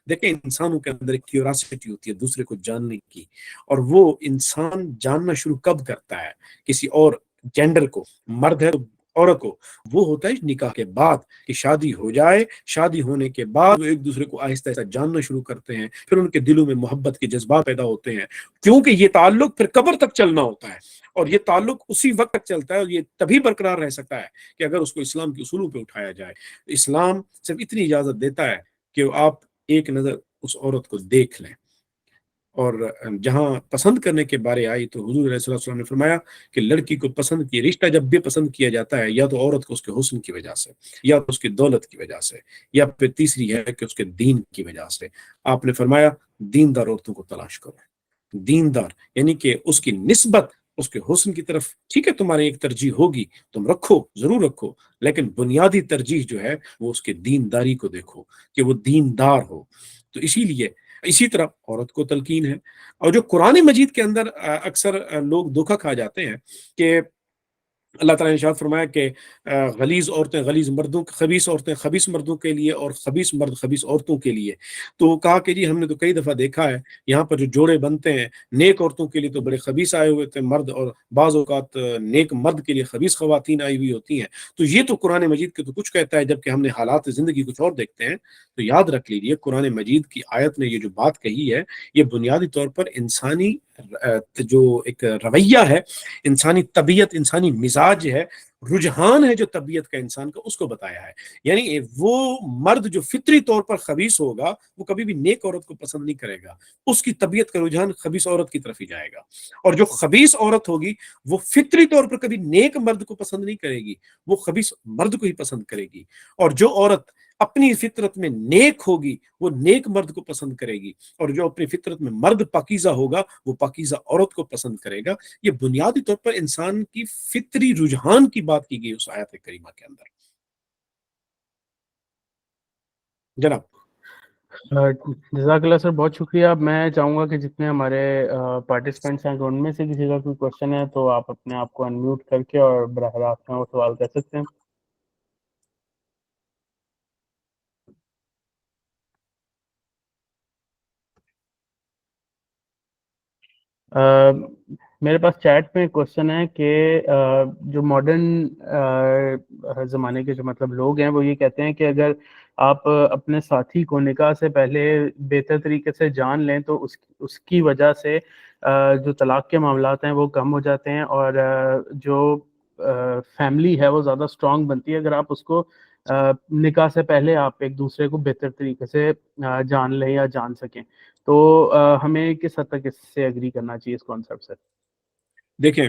Speaker 4: دیکھیں انسانوں کے اندر ایک کیوریاسٹی ہوتی ہے دوسرے کو جاننے کی، اور وہ انسان جاننا شروع کب کرتا ہے کسی اور جینڈر کو، مرد ہے تو عورت کو، وہ ہوتا ہے نکاح کے بعد، کہ شادی ہو جائے، شادی ہونے کے بعد وہ ایک دوسرے کو آہستہ آہستہ جاننا شروع کرتے ہیں، پھر ان کے دلوں میں محبت کے جذبات پیدا ہوتے ہیں، کیونکہ یہ تعلق پھر قبر تک چلنا ہوتا ہے، اور یہ تعلق اسی وقت تک چلتا ہے، اور یہ تبھی برقرار رہ سکتا ہے کہ اگر اس کو اسلام کے اصولوں پہ اٹھایا جائے۔ اسلام صرف اتنی اجازت دیتا ہے کہ آپ ایک نظر اس عورت کو دیکھ لیں، اور جہاں پسند کرنے کے بارے آئی تو حضور علیہ السلام نے فرمایا کہ لڑکی کو پسند کی، رشتہ جب بھی پسند کیا جاتا ہے یا تو عورت کو اس کے حسن کی وجہ سے، یا تو اس کی دولت کی وجہ سے، یا پھر تیسری ہے کہ اس کے دین کی وجہ سے۔ آپ نے فرمایا دیندار عورتوں کو تلاش کرو، دیندار یعنی کہ اس کی نسبت اس کے حسن کی طرف، ٹھیک ہے تمہاری ایک ترجیح ہوگی، تم رکھو، ضرور رکھو، لیکن بنیادی ترجیح جو ہے وہ اس کے دینداری کو دیکھو کہ وہ دیندار ہو۔ تو اسی طرح عورت کو تلقین ہے، اور جو قرآن مجید کے اندر اکثر لوگ دھوکا کھا جاتے ہیں کہ اللہ تعالیٰ نے ارشاد فرمایا کہ غلیظ عورتیں غلیظ مردوں، خبیث عورتیں خبیث مردوں کے لیے اور خبیث مرد خبیث عورتوں کے لیے. تو کہا کہ جی ہم نے تو کئی دفعہ دیکھا ہے یہاں پر جو جوڑے بنتے ہیں نیک عورتوں کے لیے تو بڑے خبیث آئے ہوئے تھے مرد، اور بعض اوقات نیک مرد کے لیے خبیث خواتین آئی ہوئی ہوتی ہیں. تو یہ تو قرآن مجید کے تو کچھ کہتا ہے، جبکہ ہم نے حالات زندگی کچھ اور دیکھتے ہیں. تو یاد رکھ لیجیے قرآن مجید کی آیت نے یہ جو بات کہی ہے یہ بنیادی طور پر انسانی جو ایک رویہ ہے، انسانی طبیعت، انسانی مزاج ہے، رجحان ہے جو طبیعت کا انسان کا، اس کو بتایا ہے. یعنی وہ مرد جو فطری طور پر خبیث ہوگا وہ کبھی بھی نیک عورت کو پسند نہیں کرے گا، اس کی طبیعت کا رجحان خبیث عورت کی طرف ہی جائے گا. اور جو خبیث عورت ہوگی وہ فطری طور پر کبھی نیک مرد کو پسند نہیں کرے گی، وہ خبیث مرد کو ہی پسند کرے گی. اور جو عورت اپنی فطرت میں نیک ہوگی وہ نیک مرد کو پسند کرے گی، اور جو اپنی فطرت میں مرد پاکیزہ ہوگا وہ پاکیزہ عورت کو پسند کرے گا. یہ بنیادی طور پر انسان کی فطری رجحان کی بات کی گئی اس آیت کریمہ کے اندر. جناب
Speaker 2: جزاک اللہ سر، بہت شکریہ. میں چاہوں گا کہ جتنے ہمارے پارٹیسپینٹس ہیں ان میں سے کسی کا کوئی کوشچن ہے تو آپ اپنے آپ کو انمیوٹ کر کے اور براہ راست میں وہ سوال کر سکتے ہیں. میرے پاس چیٹ میں کوشچن ہے کہ جو ماڈرن زمانے کے جو مطلب لوگ ہیں وہ یہ کہتے ہیں کہ اگر آپ اپنے ساتھی کو نکاح سے پہلے بہتر طریقے سے جان لیں تو اس کی وجہ سے جو طلاق کے معاملات ہیں وہ کم ہو جاتے ہیں، اور جو فیملی ہے وہ زیادہ اسٹرانگ بنتی ہے اگر آپ اس کو نکاح سے پہلے آپ ایک دوسرے کو بہتر طریقے سے جان لیں یا جان سکیں. تو ہمیں کس حد تک اس سے اگری کرنا چاہیے اس کانسیپٹ سے؟
Speaker 4: دیکھیں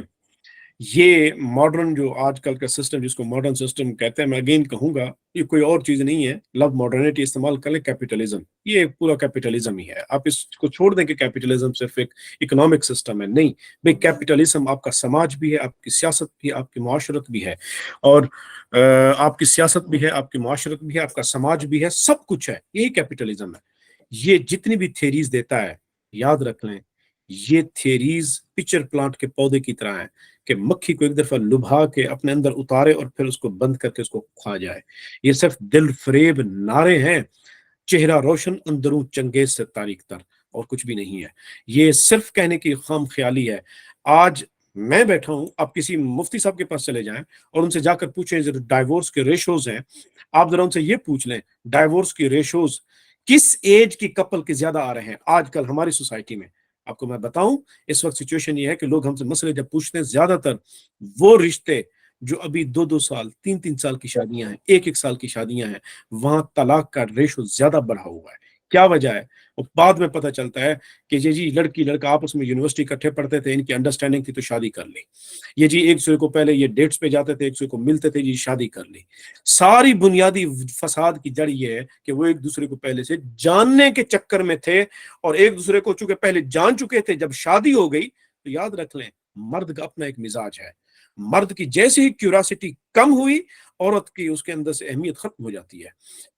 Speaker 4: یہ ماڈرن جو آج کل کا سسٹم جس کو ماڈرن سسٹم کہتے ہیں، میں اگین کہوں گا یہ کوئی اور چیز نہیں ہے. لفظ ماڈرنٹی استعمال کر لیں، کیپیٹلزم، یہ پورا کیپیٹلزم ہی ہے. آپ اس کو چھوڑ دیں کہ کیپیٹلزم صرف ایک اکنامک سسٹم ہے، نہیں بھئی کیپیٹلزم آپ کا سماج بھی ہے، آپ کی سیاست بھی ہے، آپ کی معاشرت بھی ہے، اور آپ کی سیاست بھی ہے، آپ کی معاشرت بھی ہے، آپ کا سماج بھی ہے، سب کچھ ہے. یہی کیپیٹلزم ہے. یہ جتنی بھی تھیریز دیتا ہے یاد رکھ لیں یہ تھیریز پچر پلانٹ کے پودے کی طرح ہیں کہ مکھی کو ایک دفعہ لبھا کے اپنے اندر اتارے اور پھر اس کو بند کر کے اس کو کھا جائے. یہ صرف دل فریب نعرے ہیں، چہرہ روشن اندروں چنگیز سے تاریک تر، اور کچھ بھی نہیں ہے. یہ صرف کہنے کی خام خیالی ہے. آج میں بیٹھا ہوں، آپ کسی مفتی صاحب کے پاس چلے جائیں اور ان سے جا کر پوچھیں ڈائیورس کے ریشوز ہیں، آپ ذرا ان سے یہ پوچھ لیں ڈائیورس کی ریشوز کس ایج کی کپل کے زیادہ آ رہے ہیں آج کل ہماری سوسائٹی میں. آپ کو میں بتاؤں اس وقت سچویشن یہ ہے کہ لوگ ہم سے مسئلے جب پوچھتے ہیں زیادہ تر وہ رشتے جو ابھی 2-2 سال 3-3 سال کی شادیاں ہیں، 1-1 سال کی شادیاں ہیں، وہاں طلاق کا ریشو زیادہ بڑھا ہوا ہے. کیا وجہ ہے؟ اور بعد میں پتہ چلتا ہے کہ جی لڑکی لڑکا آپس میں یونیورسٹی اکٹھے پڑھتے تھے، ان کی انڈرسٹینڈنگ تھی تو شادی کر لی. یہ جی ایک دوسرے کو پہلے یہ ڈیٹس پہ جاتے تھے، ایک دوسرے کو ملتے تھے، جی شادی کر لی. ساری بنیادی فساد کی جڑ یہ ہے کہ وہ ایک دوسرے کو پہلے سے جاننے کے چکر میں تھے، اور ایک دوسرے کو چونکہ پہلے جان چکے تھے. جب شادی ہو گئی تو یاد رکھ لیں مرد کا اپنا ایک مزاج ہے. مرد کی جیسی ہی کیوراسٹی کم ہوئی عورت کی اس کے اندر سے اہمیت ختم ہو جاتی ہے.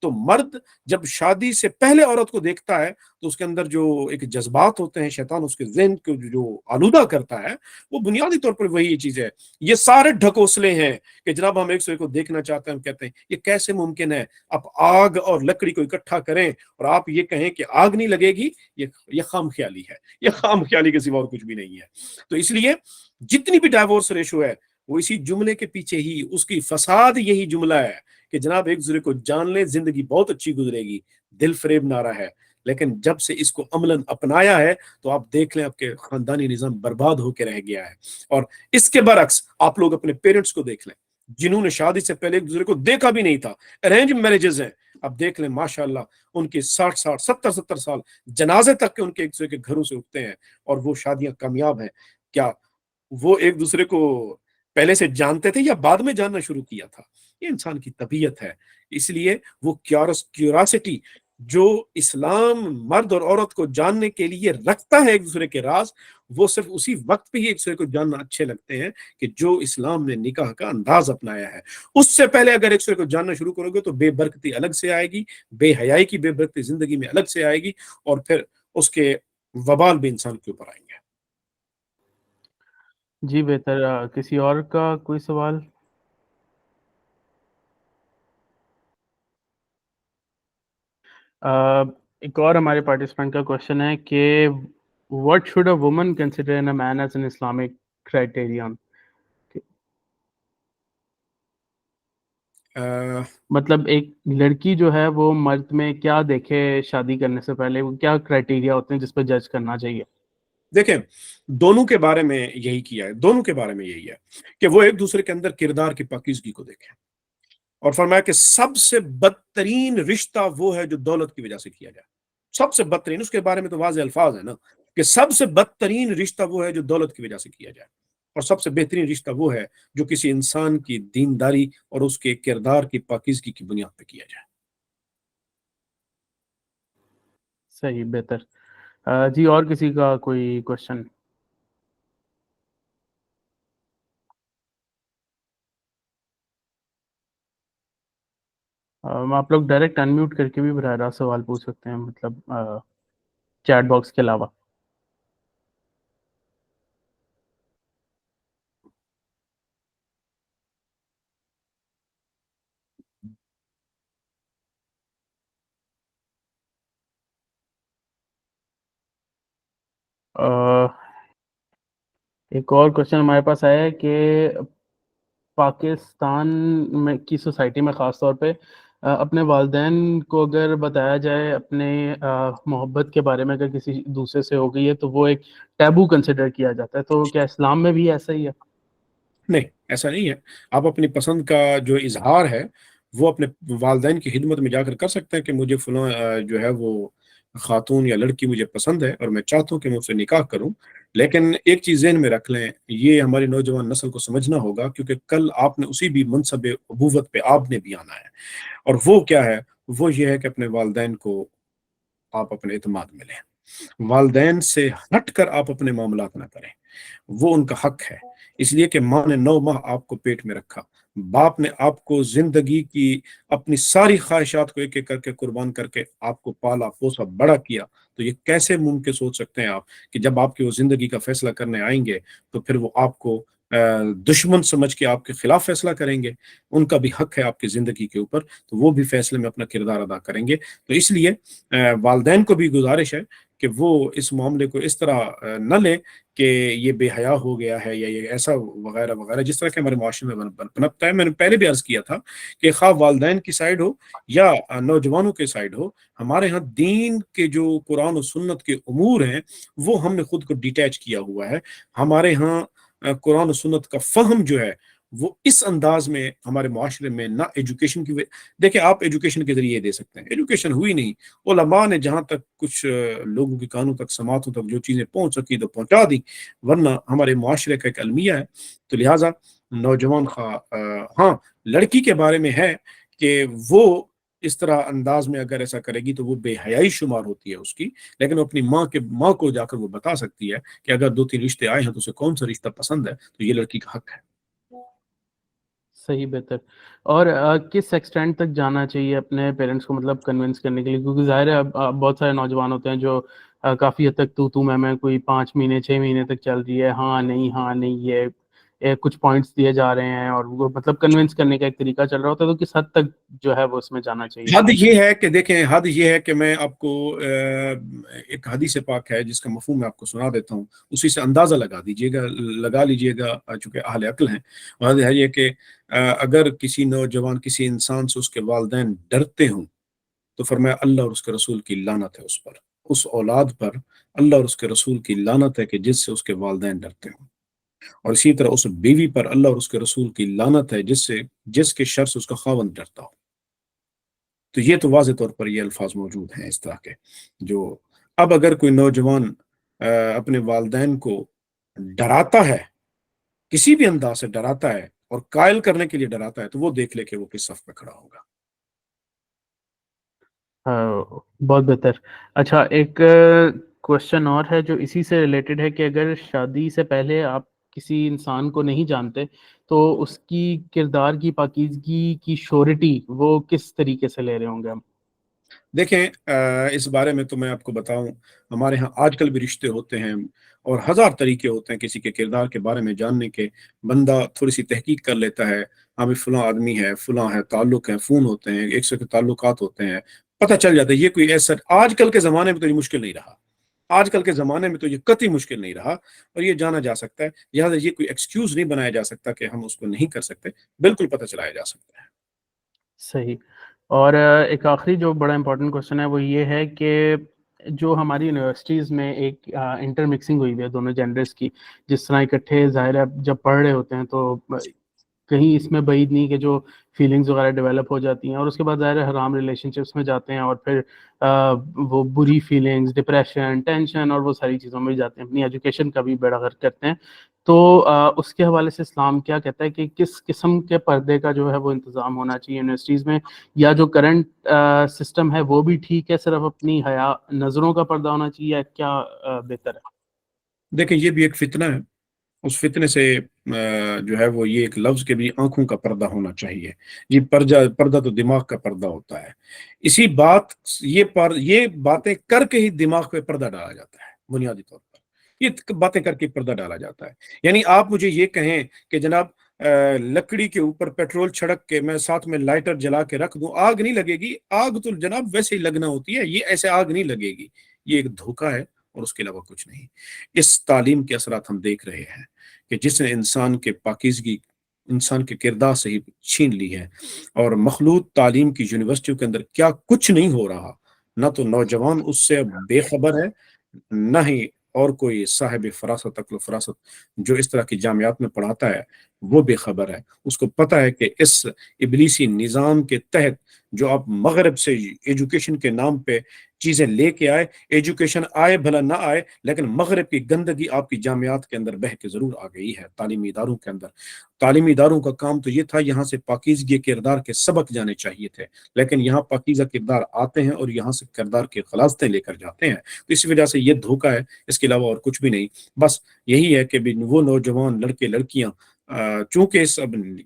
Speaker 4: تو مرد جب شادی سے پہلے عورت کو دیکھتا ہے تو اس کے اندر جو ایک جذبات ہوتے ہیں، شیطان اس کے ذہن کو جو آلودہ کرتا ہے وہ بنیادی طور پر وہی چیز ہے. یہ سارے ڈھکوسلے ہیں کہ جناب ہم ایک دوسرے کو دیکھنا چاہتے ہیں، ہم کہتے ہیں یہ کیسے ممکن ہے؟ آپ آگ اور لکڑی کو اکٹھا کریں اور آپ یہ کہیں کہ آگ نہیں لگے گی، یہ خام خیالی ہے. یہ خام خیالی کے سوا اور کچھ بھی نہیں ہے. تو اس لیے جتنی بھی ڈائیورس ریشو ہے وہ اسی جملے کے پیچھے ہی اس کی فساد یہی جملہ ہے کہ جناب ایک دوسرے کو جان لیں، زندگی بہت اچھی گزرے گی. دل فریب نعرہ ہے، لیکن جب سے اس کو عملاً اپنایا ہے تو آپ دیکھ لیں آپ کے خاندانی نظام برباد ہو کے رہ گیا ہے. اور اس کے برعکس آپ لوگ اپنے پیرنٹس کو دیکھ لیں جنہوں نے شادی سے پہلے ایک دوسرے کو دیکھا بھی نہیں تھا، ارینج میرجز ہیں. اب دیکھ لیں ماشاءاللہ ان کے 60 70 سال جنازے تک کے ان کے ایک دوسرے کے گھروں سے اٹھتے ہیں اور وہ شادیاں کامیاب ہیں. کیا وہ ایک دوسرے کو پہلے سے جانتے تھے یا بعد میں جاننا شروع کیا تھا؟ یہ انسان کی طبیعت ہے. اس لیے وہ کیوراسٹی جو اسلام مرد اور عورت کو جاننے کے لیے رکھتا ہے ایک دوسرے کے راز، وہ صرف اسی وقت پہ ہی ایک دوسرے کو جاننا اچھے لگتے ہیں کہ جو اسلام نے نکاح کا انداز اپنایا ہے. اس سے پہلے اگر ایک دوسرے کو جاننا شروع کرو گے تو بے برکتی الگ سے آئے گی، بے حیائی کی بے برکتی زندگی میں الگ سے آئے گی، اور پھر اس کے وبال بھی انسان کے اوپر آئیں گے.
Speaker 2: جی بہتر. کسی اور کا کوئی سوال؟ ایک اور ہمارے پارٹیسپینٹ کا کوشچن ہے کہ what should a woman consider in a man as an Islamic criterion؟ مطلب ایک لڑکی جو ہے وہ مرد میں کیا دیکھے شادی کرنے سے پہلے، وہ کیا کرائٹیریا ہوتے ہیں جس پہ جج کرنا چاہیے؟
Speaker 4: دیکھیں دونوں کے بارے میں یہی کیا ہے، دونوں کے بارے میں یہی ہے کہ وہ ایک دوسرے کے اندر کردار کی پاکیزگی کو دیکھیں، اور فرمایا کہ سب سے بدترین رشتہ وہ ہے جو دولت کی وجہ سے کیا جائے. سب سے بدترین، اس کے بارے میں تو واضح الفاظ ہے نا کہ سب سے بدترین رشتہ وہ ہے جو دولت کی وجہ سے کیا جائے، اور سب سے بہترین رشتہ وہ ہے جو کسی انسان کی دینداری اور اس کے کردار کی پاکیزگی کی بنیاد پہ کیا جائے.
Speaker 2: صحیح، بہتر. جی اور کسی کا کوئی کوشچن؟ آپ لوگ ڈائریکٹ انمیوٹ کر کے بھی براہ راست سوال پوچھ سکتے ہیں، مطلب چیٹ باکس کے علاوہ. ایک اور کوشچن ہمارے پاس آیا ہے کہ پاکستان میں کی سوسائٹی میں خاص طور پہ اپنے والدین کو اگر بتایا جائے اپنے محبت کے بارے میں اگر کسی دوسرے سے ہو گئی ہے تو وہ ایک ٹیبو کنسیڈر کیا جاتا ہے، تو کیا اسلام میں بھی ایسا ہی ہے؟
Speaker 4: نہیں، ایسا نہیں ہے. آپ اپنی پسند کا جو اظہار ہے وہ اپنے والدین کی خدمت میں جا کر سکتے ہیں کہ مجھے فلاں جو ہے وہ خاتون یا لڑکی مجھے پسند ہے اور میں چاہتا ہوں کہ میں اس سے نکاح کروں. لیکن ایک چیز ذہن میں رکھ لیں، یہ ہماری نوجوان نسل کو سمجھنا ہوگا، کیونکہ کل آپ نے اسی بھی منصب ابوت پہ آپ نے بھی آنا ہے، اور وہ کیا ہے، وہ یہ ہے کہ اپنے والدین کو آپ اپنے اعتماد میں لیں. والدین سے ہٹ کر آپ اپنے معاملات نہ کریں، وہ ان کا حق ہے. اس لیے کہ ماں نے 9 ماہ آپ کو پیٹ میں رکھا، باپ نے آپ کو زندگی کی اپنی ساری خواہشات کو ایک ایک کر کے قربان کر کے آپ کو پالا پوسا بڑا کیا. تو یہ کیسے ممکن سوچ سکتے ہیں آپ کہ جب آپ کی وہ زندگی کا فیصلہ کرنے آئیں گے تو پھر وہ آپ کو دشمن سمجھ کے آپ کے خلاف فیصلہ کریں گے؟ ان کا بھی حق ہے آپ کی زندگی کے اوپر، تو وہ بھی فیصلے میں اپنا کردار ادا کریں گے. تو اس لیے والدین کو بھی گزارش ہے کہ وہ اس معاملے کو اس طرح نہ لیں کہ یہ بے حیا ہو گیا ہے یا یہ ایسا وغیرہ وغیرہ، جس طرح کے ہمارے معاشرے میں پنپتا ہے. میں نے پہلے بھی عرض کیا تھا کہ خواہ والدین کی سائڈ ہو یا نوجوانوں کے سائڈ ہو، ہمارے ہاں دین کے جو قرآن و سنت کے امور ہیں وہ ہم نے خود کو ڈیٹیچ کیا ہوا ہے. ہمارے ہاں قرآن و سنت کا فہم جو ہے وہ اس انداز میں ہمارے معاشرے میں نہ ایجوکیشن کی دیکھیں آپ ایجوکیشن کے ذریعے دے سکتے ہیں، ایجوکیشن ہوئی نہیں. علماء نے جہاں تک کچھ لوگوں کے کانوں تک سماعتوں تک جو چیزیں پہنچ سکی تو پہنچا دی، ورنہ ہمارے معاشرے کا ایک المیہ ہے. تو لہٰذا نوجوان ہاں لڑکی کے بارے میں ہے کہ وہ اس طرح انداز میں اگر ایسا کرے گی تو وہ بے حیائی شمار ہوتی ہے اس کی، لیکن وہ اپنی ماں کو جا کر وہ بتا سکتی ہے کہ اگر 2-3 رشتے آئے ہیں تو اسے کون سا رشتہ پسند ہے، تو یہ لڑکی کا حق ہے.
Speaker 2: صحیح، بہتر. اور کس ایکسٹینٹ تک جانا چاہیے اپنے پیرنٹس کو مطلب کنونس کرنے کے لیے؟ کیونکہ ظاہر ہے بہت سارے نوجوان ہوتے ہیں جو کافی حد تک تو میں کوئی 5 مہینے 6 مہینے تک چل رہی ہے، ہاں نہیں یہ کچھ پوائنٹس دیے جا رہے ہیں اور وہ مطلب کنونس کرنے کا ایک طریقہ چل رہا ہوتا ہے. تو کس حد تک جو ہے وہ اس میں جانا چاہیے؟
Speaker 4: حد یہ ہے کہ دیکھیں، حد یہ ہے کہ میں آپ کو ایک حدیث پاک ہے جس کا مفہوم میں آپ کو سنا دیتا ہوں، اسی سے اندازہ لگا لیجئے گا چونکہ اہل عقل ہیں. حد ہے یہ کہ اگر کسی نوجوان کسی انسان سے اس کے والدین ڈرتے ہوں تو فرمایا اللہ اور اس کے رسول کی لعنت ہے اس پر، اس اولاد پر اللہ اور اس کے رسول کی لعنت ہے کہ جس سے اس کے والدین ڈرتے ہوں. اور اسی طرح اس بیوی پر اللہ اور اس کے رسول کی لعنت ہے جس کے شر سے اس کا خاوند ڈرتا ہو. تو یہ تو واضح طور پر یہ الفاظ موجود ہیں اس طرح کے. جو اب اگر کوئی نوجوان اپنے والدین کو ڈراتا ہے، کسی بھی انداز سے ڈراتا ہے اور قائل کرنے کے لیے ڈراتا ہے، تو وہ دیکھ لے کہ وہ کس صف پہ کھڑا ہوگا.
Speaker 2: بہت بہتر. اچھا، ایک کوشچن اور ہے جو اسی سے ریلیٹڈ ہے کہ اگر شادی سے پہلے آپ کسی انسان کو نہیں جانتے تو اس کی کردار کی پاکیزگی کی شورٹی وہ کس طریقے سے لے رہے ہوں گے ہم؟
Speaker 4: دیکھیں اس بارے میں تو میں آپ کو بتاؤں، ہمارے ہاں آج کل بھی رشتے ہوتے ہیں اور ہزار طریقے ہوتے ہیں کسی کے کردار کے بارے میں جاننے کے. بندہ تھوڑی سی تحقیق کر لیتا ہے، ہاں بھی فلاں آدمی ہے، فلاں ہے، تعلق ہے، فون ہوتے ہیں، ایک سے کے تعلقات ہوتے ہیں، پتہ چل جاتا ہے. یہ کوئی ایسا آج کل کے زمانے میں تو یہ مشکل نہیں رہا، آج کل کے زمانے میں تو یہ قطعی مشکل نہیں رہا اور یہ جانا جا سکتا ہے. لہٰذا یہ کوئی ایکسکیوز نہیں بنایا جا سکتا کہ ہم اس کو نہیں کر سکتے، بالکل پتہ چلایا جا سکتا ہے.
Speaker 2: صحیح. اور ایک آخری جو بڑا امپورٹنٹ کوشچن ہے وہ یہ ہے کہ جو ہماری یونیورسٹیز میں ایک انٹر مکسنگ ہوئی ہوئی ہے دونوں جینڈرز کی، جس طرح اکٹھے ظاہر ہے جب پڑھ رہے ہوتے ہیں تو کہیں اس میں بعید نہیں کہ جو فیلنگز وغیرہ ڈیولپ ہو جاتی ہیں اور اس کے بعد ظاہر ہے حرام ریلیشن شپس میں جاتے ہیں اور پھر وہ بری فیلنگز، ڈپریشن، ٹینشن اور وہ ساری چیزوں میں جاتے ہیں، اپنی ایجوکیشن کا بھی بیڑا غرق کرتے ہیں. تو اس کے حوالے سے اسلام کیا کہتا ہے کہ کس قسم کے پردے کا جو ہے وہ انتظام ہونا چاہیے یونیورسٹیز میں، یا جو کرنٹ سسٹم ہے وہ بھی ٹھیک ہے، صرف اپنی حیا نظروں کا پردہ ہونا چاہیے، یا کیا بہتر ہے؟
Speaker 4: دیکھیں یہ بھی ایک فتنہ ہے، اس فتنے سے جو ہے وہ یہ ایک لفظ کے بھی آنکھوں کا پردہ ہونا چاہیے. یہ پردہ تو دماغ کا پردہ ہوتا ہے. اسی بات یہ باتیں کر کے ہی دماغ پہ پردہ ڈالا جاتا ہے. بنیادی طور پر یہ باتیں کر کے پردہ ڈالا جاتا ہے. یعنی آپ مجھے یہ کہیں کہ جناب لکڑی کے اوپر پیٹرول چھڑک کے میں ساتھ میں لائٹر جلا کے رکھ دوں، آگ نہیں لگے گی. آگ تو جناب ویسے ہی لگنا ہوتی ہے، یہ ایسے آگ نہیں لگے گی. یہ ایک دھوکہ ہے اور اس کے علاوہ کچھ نہیں. اس تعلیم کے اثرات ہم دیکھ رہے ہیں کہ جس نے انسان کے پاکیزگی، انسان کے کردار سے ہی چھین لی ہے. اور مخلوط تعلیم کی یونیورسٹیوں کے اندر کیا کچھ نہیں ہو رہا، نہ تو نوجوان اس سے بے خبر ہے، نہ ہی اور کوئی صاحب فراست عقل و فراست جو اس طرح کی جامعات میں پڑھاتا ہے وہ بے خبر ہے. اس کو پتہ ہے کہ اس ابلیسی نظام کے تحت جو آپ مغرب سے ایجوکیشن کے نام پہ چیزیں لے کے آئے، ایجوکیشن آئے بھلا نہ آئے، لیکن مغرب کی گندگی آپ کی جامعات کے اندر بہہ کے ضرور آ گئی ہے. تعلیمی اداروں کے اندر، تعلیمی اداروں کا کام تو یہ تھا یہاں سے پاکیزگی کردار کے سبق جانے چاہیے تھے، لیکن یہاں پاکیزہ کردار آتے ہیں اور یہاں سے کردار کے خلاصے لے کر جاتے ہیں. تو اس وجہ سے یہ دھوکہ ہے، اس کے علاوہ اور کچھ بھی نہیں. بس یہی ہے کہ وہ نوجوان لڑکے لڑکیاں چونکہ اس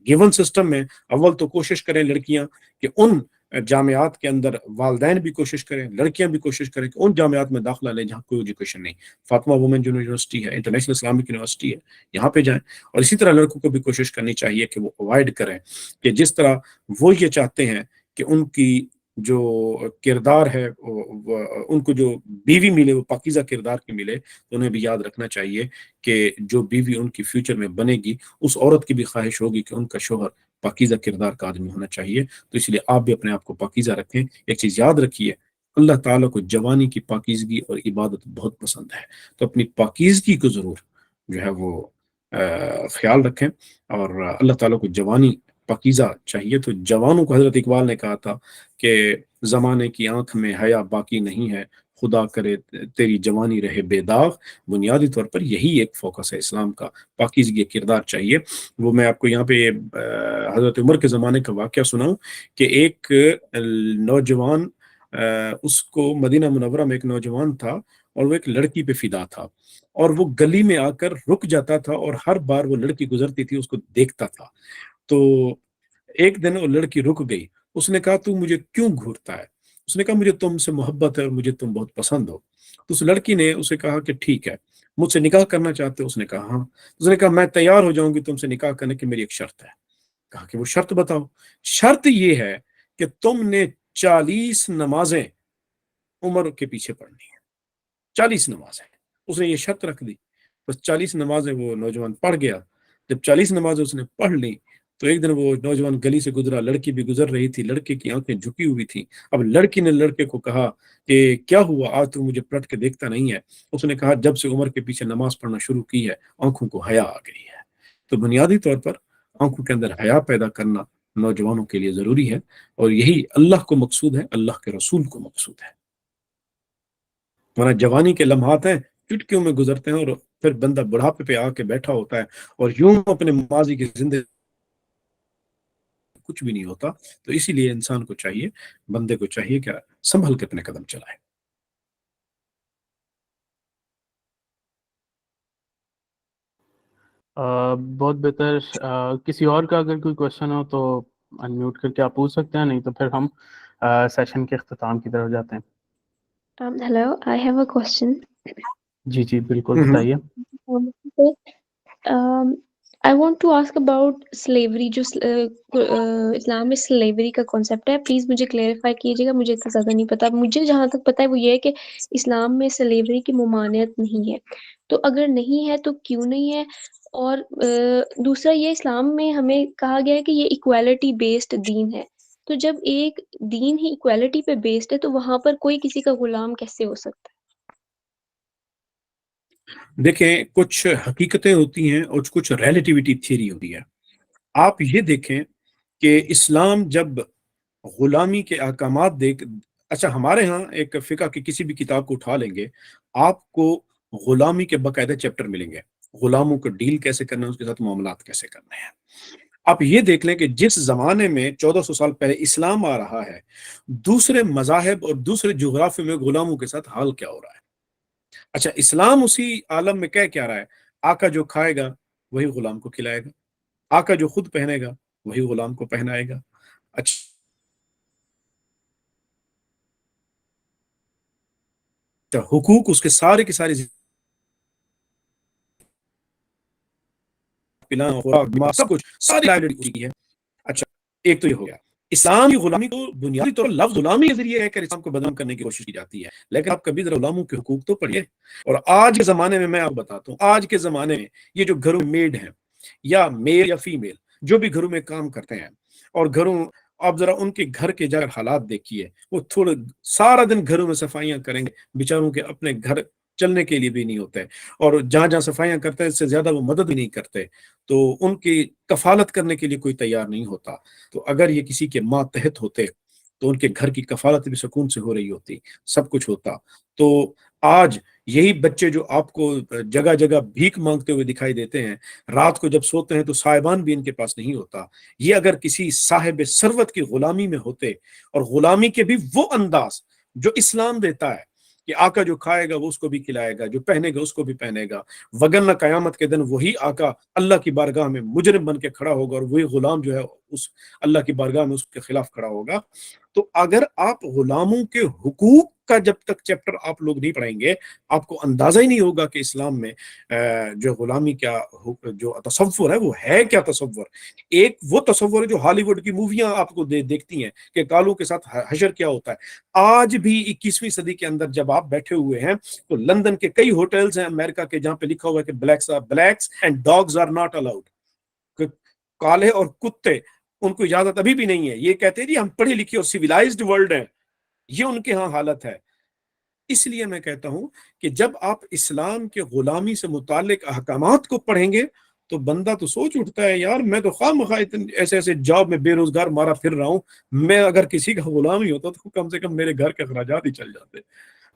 Speaker 4: گیون سسٹم میں اول تو کوشش کریں لڑکیاں کہ ان جامعات کے اندر، والدین بھی کوشش کریں، لڑکیاں بھی کوشش کریں کہ ان جامعات میں داخلہ لیں جہاں کوئی ایجوکیشن نہیں. فاطمہ وومن یونیورسٹی ہے، انٹرنیشنل اسلامک یونیورسٹی ہے، یہاں پہ جائیں. اور اسی طرح لڑکوں کو بھی کوشش کرنی چاہیے کہ وہ اوائڈ کریں کہ جس طرح وہ یہ چاہتے ہیں کہ ان کی جو کردار ہے ان کو جو بیوی ملے وہ پاکیزہ کردار کی ملے. تو انہیں بھی یاد رکھنا چاہیے کہ جو بیوی ان کی فیوچر میں بنے گی اس عورت کی بھی خواہش ہوگی کہ ان کا شوہر پاکیزہ کردار کا آدمی ہونا چاہیے. تو اس لیے آپ بھی اپنے آپ کو پاکیزہ رکھیں. ایک چیز یاد رکھیے، اللہ تعالیٰ کو جوانی کی پاکیزگی اور عبادت بہت پسند ہے. تو اپنی پاکیزگی کو ضرور جو ہے وہ خیال رکھیں. اور اللہ تعالیٰ کو جوانی پاکیزہ چاہیے. تو جوانوں کو حضرت اقبال نے کہا تھا کہ زمانے کی آنکھ میں حیا باقی نہیں ہے، خدا کرے تیری جوانی رہے بے داغ. بنیادی طور پر یہی ایک فوکس ہے اسلام کا، پاکیزگی کردار چاہیے. وہ میں آپ کو یہاں پہ حضرت عمر کے زمانے کا واقعہ سناؤں کہ ایک نوجوان، اس کو مدینہ منورہ میں ایک نوجوان تھا اور وہ ایک لڑکی پہ فدا تھا، اور وہ گلی میں آ کر رک جاتا تھا اور ہر بار وہ لڑکی گزرتی تھی اس کو دیکھتا تھا. تو ایک دن وہ لڑکی رک گئی. اس نے کہا تو مجھے کیوں گھورتا ہے؟ اس نے کہا مجھے تم سے محبت ہے اور مجھے تم بہت پسند ہو. تو اس لڑکی نے اسے کہا کہ ٹھیک ہے، مجھ سے نکاح کرنا چاہتے ہو؟ اس نے کہا ہاں. اس نے کہا میں تیار ہو جاؤں گی تم سے نکاح کرنے کی، میری ایک شرط ہے. کہا کہ وہ شرط بتاؤ. شرط یہ ہے کہ تم نے 40 نمازیں عمر کے پیچھے پڑھنی ہے. 40 نمازیں. اس نے یہ شرط رکھ دی. بس 40 نمازیں وہ نوجوان پڑھ گیا. جب 40 نمازیں اس نے پڑھ لی تو ایک دن وہ نوجوان گلی سے گزرا، لڑکی بھی گزر رہی تھی، لڑکے کی آنکھیں جھکی ہوئی تھی. اب لڑکی نے لڑکے کو کہا کہ کیا ہوا آج تو مجھے پلٹ کے دیکھتا نہیں ہے؟ اس نے کہا جب سے عمر کے پیچھے نماز پڑھنا شروع کی ہے آنکھوں کو حیا آ گئی ہے. تو بنیادی طور پر آنکھوں کے اندر حیا پیدا کرنا نوجوانوں کے لیے ضروری ہے، اور یہی اللہ کو مقصود ہے، اللہ کے رسول کو مقصود ہے. ورنہ جوانی کے لمحات ہیں چٹکیوں میں گزرتے ہیں، اور پھر بندہ بڑھاپے پہ آ کے بیٹھا ہوتا ہے اور یوں اپنے ماضی کی زندگی کچھ بھی نہیں ہوتا. تو اسی لیے انسان کو چاہیے، بندے کو چاہیے کہ سنبھل کے اپنے قدم چلائے.
Speaker 2: بہت بہتر. کسی اور کا اگر کوئی کوشچن ہو تو انمیوٹ کر کے آپ پوچھ سکتے ہیں، نہیں تو پھر ہم سیشن کے اختتام کی طرف جاتے ہیں.
Speaker 5: Hello, I have a question.
Speaker 2: جی جی بالکل بتائیے.
Speaker 5: I want to ask about slavery. جو اسلام میں slavery کا concept ہے, پلیز مجھے کلیئرفائی کیجیے گا, مجھے اتنا زیادہ نہیں پتا. مجھے جہاں تک پتا ہے وہ یہ ہے کہ اسلام میں slavery کی ممانعت نہیں ہے. تو اگر نہیں ہے تو کیوں نہیں ہے؟ اور دوسرا یہ, اسلام میں ہمیں کہا گیا ہے کہ یہ equality based دین ہے. تو جب ایک دین ہی equality پہ بیسڈ ہے تو وہاں پر کوئی کسی کا غلام کیسے ہو سکتا ہے؟
Speaker 4: دیکھیں, کچھ حقیقتیں ہوتی ہیں اور کچھ ریلیٹیوٹی تھیوری ہوتی ہے. آپ یہ دیکھیں کہ اسلام جب غلامی کے احکامات اچھا, ہمارے ہاں ایک فقہ کی کسی بھی کتاب کو اٹھا لیں گے, آپ کو غلامی کے باقاعدہ چیپٹر ملیں گے, غلاموں کو ڈیل کیسے کرنا ہے, اس کے ساتھ معاملات کیسے کرنے ہیں. آپ یہ دیکھ لیں کہ جس زمانے میں 1400 سال پہلے اسلام آ رہا ہے, دوسرے مذاہب اور دوسرے جغرافے میں غلاموں کے ساتھ حال کیا ہو رہا ہے. اچھا, اسلام اسی عالم میں کیا رہا ہے, آقا جو کھائے گا وہی غلام کو کھلائے گا, آقا جو خود پہنے گا وہی غلام کو پہنائے گا. اچھا, حقوق اس کے سارے کے سارے سب کچھ ساری لائبریری ہے. اچھا, ایک تو یہ ہو گیا. اسلام کی غلامی کو بنیادی طور پر لفظ غلامی کے ذریعے ہے کہ اسلام کو بدنام کرنے کی کوشش کی جاتی ہے, لیکن آپ کبھی ذرا غلاموں کے حقوق تو پڑھیے. اور آج کے زمانے میں آپ بتاتا ہوں, آج کے زمانے میں یہ جو گھروں میڈ ہیں یا میل یا فیمیل جو بھی گھروں میں کام کرتے ہیں, اور گھروں, آپ ذرا ان کے گھر کے جگہ حالات دیکھیے, وہ تھوڑے سارا دن گھروں میں صفائیاں کریں گے, بیچاروں کے اپنے گھر چلنے کے لیے بھی نہیں ہوتے, اور جہاں جہاں صفائیاں کرتے ہیں اس سے زیادہ وہ مدد بھی نہیں کرتے, تو ان کی کفالت کرنے کے لیے کوئی تیار نہیں ہوتا. تو اگر یہ کسی کے ماتحت ہوتے تو ان کے گھر کی کفالت بھی سکون سے ہو رہی ہوتی, سب کچھ ہوتا. تو آج یہی بچے جو آپ کو جگہ جگہ بھیک مانگتے ہوئے دکھائی دیتے ہیں, رات کو جب سوتے ہیں تو سائبان بھی ان کے پاس نہیں ہوتا, یہ اگر کسی صاحب ثروت کی غلامی میں ہوتے, اور غلامی کے بھی وہ انداز جو اسلام دیتا ہے کہ آقا جو کھائے گا وہ اس کو بھی کھلائے گا, جو پہنے گا اس کو بھی پہنے گا, وگرنہ قیامت کے دن وہی آقا اللہ کی بارگاہ میں مجرم بن کے کھڑا ہوگا, اور وہی غلام جو ہے اس اللہ کی بارگاہ میں اس کے خلاف کھڑا ہوگا. تو اگر آپ غلاموں کے حقوق کا جب تک چیپٹر آپ لوگ نہیں پڑھیں گے, آپ کو اندازہ ہی نہیں ہوگا کہ اسلام میں جو غلامی کیا جو تصور ہے وہ ہے کیا تصور. ایک وہ تصور ہے جو ہالی ووڈ کی موویاں آپ کو دیکھتی ہیں کہ کالوں کے ساتھ حشر کیا ہوتا ہے. آج بھی 21ویں صدی کے اندر جب آپ بیٹھے ہوئے ہیں تو لندن کے کئی ہوٹلز ہیں امریکہ کے جہاں پہ لکھا ہوا ہے کہ blacks and dogs are not allowed, کالے اور کتے ان کو اجازت ابھی بھی نہیں ہے. یہ کہتے ہیں جی ہم پڑھے لکھے اور سویلائزڈ ورلڈ ہیں, یہ ان کے ہاں حالت ہے. اس لیے میں کہتا ہوں کہ جب آپ اسلام کے غلامی سے متعلق احکامات کو پڑھیں گے تو بندہ تو سوچ اٹھتا ہے, یار میں تو خواہ مخواہ ایسے جاب میں بے روزگار مارا پھر رہا ہوں, میں اگر کسی کا غلام ہی ہوتا تو کم سے کم میرے گھر کے اخراجات ہی چل جاتے.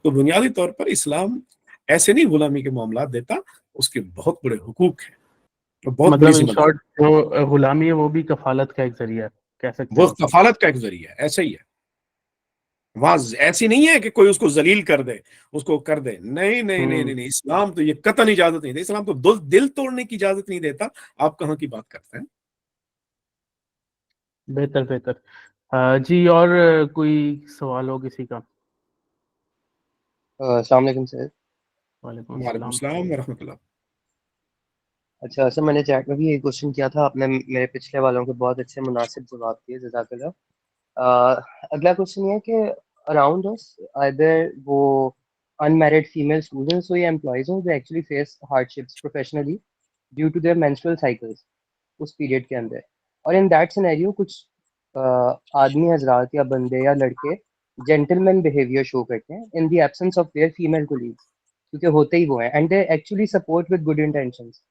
Speaker 4: تو بنیادی طور پر اسلام ایسے نہیں غلامی کے معاملات دیتا, اس کے بہت بڑے حقوق ہیں, بہت بڑی
Speaker 2: مطلب ان
Speaker 4: ذمہ داری.
Speaker 2: شارٹ جو غلامی ہے وہ بھی کفالت کا ایک ذریعہ ہے, کہہ سکتے
Speaker 4: وہ
Speaker 2: ہیں.
Speaker 4: کفالت کا ایک ذریعہ ہے, ایسا ہی ہے. وہاں ایسی نہیں ہے کہ کوئی اس کو ذلیل کر دے, اس کو کر دے, نہیں نہیں نہیں نہیں, اسلام تو یہ قطعاً اجازت نہیں دیتا. اسلام تو دل توڑنے کی اجازت نہیں دیتا. آپ کہاں کی بات کرتے ہیں.
Speaker 2: بہتر. جی, اور کوئی سوال ہو کسی کا؟
Speaker 6: السلام علیکم سر.
Speaker 2: وعلیکم
Speaker 4: وعلیکم
Speaker 2: السلام.
Speaker 4: السلام ورحمۃ اللہ.
Speaker 6: اچھا سر, میں نے چیٹ میں بھی یہ کوشچن کیا تھا, آپ نے میرے پچھلے والوں کے بہت اچھے مناسب جواب دیے, جزاک اللہ. اگلا کوشچن یہ ہے کہ اراؤنڈ اس ادر وہ unmarried female students ہو یا employees ہوں, they actually face hardships professionally due to their menstrual cycles اس پیریڈ کے اندر, اور in that scenario کچھ آدمی حضرات یا بندے یا لڑکے جینٹلمین بیہیویئر شو کرتے ہیں in the absence of their female colleagues, کیونکہ ہوتے ہی وہ ہیں, and they actually support with good intentions.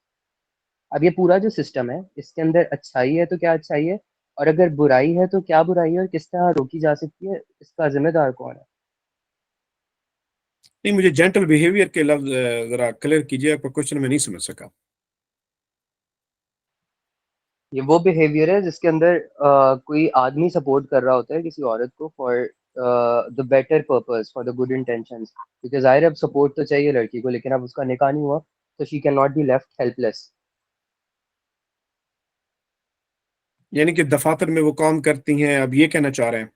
Speaker 6: اب یہ پورا جو سسٹم ہے اس کے اندر اچھائی ہے تو کیا اچھائی ہے, اور اگر برائی ہے تو کیا برائی ہے, اور کس طرح روکی جا سکتی ہے, اس کا ذمہ دار کون ہے؟
Speaker 4: نہیں, مجھے جینٹل بیہیویئر کے لفظ ذرا کلیئر کیجیے, آپ کا کوشچن میں نہیں سمجھ سکا.
Speaker 6: یہ وہ بیہیویئر ہے جس کے اندر کوئی آدمی سپورٹ کر رہا ہوتا ہے کسی عورت کو for the better purpose, for the good intentions, کیونکہ ظاہر ہے اب سپورٹ تو چاہیے لڑکی کو, لیکن اب اس کا نکاح نہیں ہوا تو she can not be left helpless.
Speaker 4: یعنی کہ دفاتر میں وہ کام کرتی ہیں, اب یہ کہنا چاہ رہے ہیں.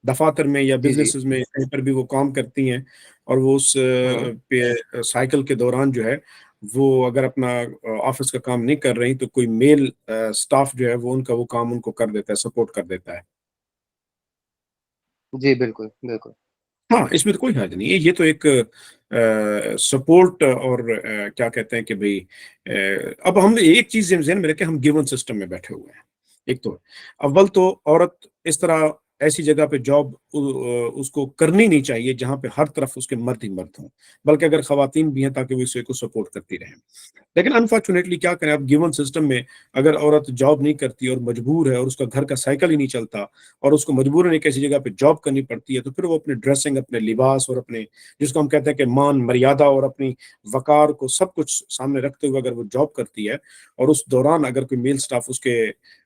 Speaker 4: دفاتر میں یا
Speaker 6: جی جی
Speaker 4: بزنسز میں کہیں پر بھی وہ کام کرتی ہیں اور وہ اس سائیکل کے دوران جو ہے وہ اگر اپنا آفس کا کام نہیں کر رہی تو کوئی میل سٹاف جو ہے وہ ان کا وہ کام ان کو کر دیتا ہے، سپورٹ کر دیتا ہے.
Speaker 6: جی بالکل بالکل.
Speaker 4: ہاں اس میں تو کوئی حرج نہیں ہے، یہ تو ایک سپورٹ اور کیا کہتے ہیں کہ بھئی اب ہم ایک چیز ذہن میں رکھیں، ہم گیون سسٹم میں بیٹھے ہوئے ہیں. ایک تو اول تو عورت اس طرح ایسی جگہ پہ جاب اس کو کرنی نہیں چاہیے جہاں پہ ہر طرف اس کے مرد ہی مرد ہوں، بلکہ اگر خواتین بھی ہیں تاکہ وہ اسے کو سپورٹ کرتی رہیں. لیکن انفارچونیٹلی کیا کریں، اب گیون سسٹم میں اگر عورت جاب نہیں کرتی اور مجبور ہے اور اس کا گھر کا سائیکل ہی نہیں چلتا اور اس کو مجبوراً ایک ایسی جگہ پہ جاب کرنی پڑتی ہے، تو پھر وہ اپنے ڈریسنگ، اپنے لباس اور اپنے جس کو ہم کہتے ہیں کہ مان مریادہ اور اپنی وقار کو سب کچھ سامنے رکھتے ہوئے اگر وہ جاب کرتی ہے اور اس دوران اگر کوئی میل سٹاف اس کے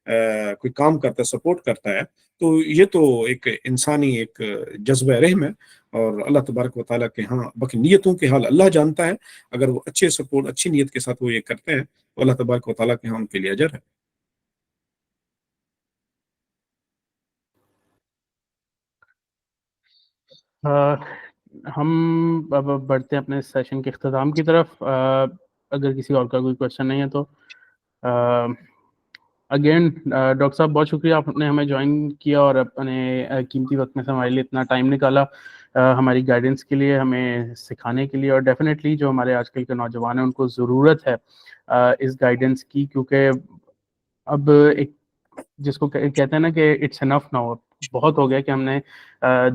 Speaker 4: کوئی کام کرتا ہے، سپورٹ کرتا ہے، تو یہ تو ایک انسانی ایک جذبہ رحم ہے. اور اللہ تبارک و تعالیٰ کے ہاں باقی نیتوں کے حال اللہ جانتا ہے، اگر وہ اچھے سپورٹ اچھی نیت کے ساتھ وہ یہ کرتے ہیں تو اللہ تبارک و تعالیٰ کے ہاں ان کے لیے اجر ہے.
Speaker 2: ہم اب بڑھتے ہیں اپنے سیشن کے اختتام کی طرف. اگر کسی اور کا کوئی کوشچن نہیں ہے تو اگین ڈاکٹر صاحب بہت شکریہ، آپ نے ہمیں جوائن کیا اور اپنے قیمتی وقت میں سے ہمارے لیے اتنا ٹائم نکالا ہماری گائیڈنس کے لیے، ہمیں سکھانے کے لیے. اور ڈیفینیٹلی جو ہمارے آج کل کے نوجوان ہیں ان کو ضرورت ہے اس گائیڈنس کی، کیونکہ اب ایک جس کو کہتے ہیں نا کہ اٹس انف ناؤ، بہت ہو گیا کہ ہم نے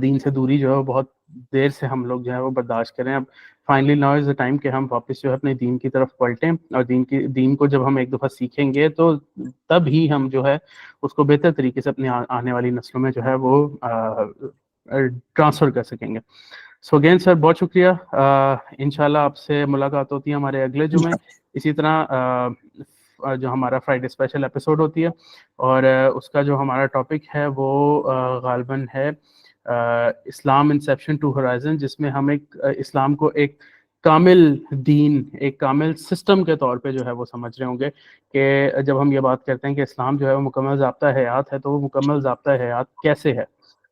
Speaker 2: دین سے دوری جو ہے بہت دیر سے ہم لوگ جو ہے وہ برداشت کریں. اب finally now is the time کہ ہم واپس جو ہے اپنے دین کی طرف پلٹیں، اور دین کو جب ہم ایک دفعہ سیکھیں گے تو تب ہی ہم جو ہے اس کو بہتر طریقے سے اپنے آنے والی نسلوں میں جو ہے وہ ٹرانسفر کر سکیں گے. سو اگین سر بہت شکریہ. انشاءاللہ آپ سے ملاقات ہوتی ہے ہمارے اگلے جمعے. اسی طرح جو ہمارا فرائیڈے اسپیشل ایپیسوڈ ہوتی ہے، اور اس کا جو ہمارا ٹاپک ہے وہ غالباً ہے اسلام انسیپشن ٹو ہورائزن، جس میں ہم ایک اسلام کو ایک کامل دین، ایک کامل سسٹم کے طور پہ جو ہے وہ سمجھ رہے ہوں گے کہ جب ہم یہ بات کرتے ہیں کہ اسلام جو ہے وہ مکمل ضابطہ حیات ہے، تو وہ مکمل ضابطہ حیات کیسے ہے،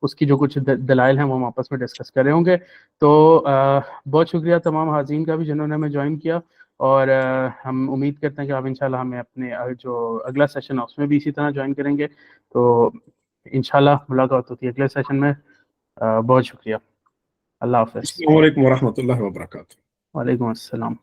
Speaker 2: اس کی جو کچھ دلائل ہیں وہ ہم آپس میں ڈسکس کر رہے ہوں گے. تو بہت شکریہ تمام حاضرین کا بھی جنہوں نے ہمیں جوائن کیا، اور ہم امید کرتے ہیں کہ آپ انشاءاللہ ہمیں اپنے جو اگلا سیشن ہے اس میں بھی اسی طرح جوائن کریں گے. تو انشاءاللہ ملاقات ہوتی ہے اگلے سیشن میں. بہت شکریہ. اللہ حافظ.
Speaker 4: السلام علیکم ورحمۃ اللہ وبرکاتہ.
Speaker 2: وعلیکم السلام.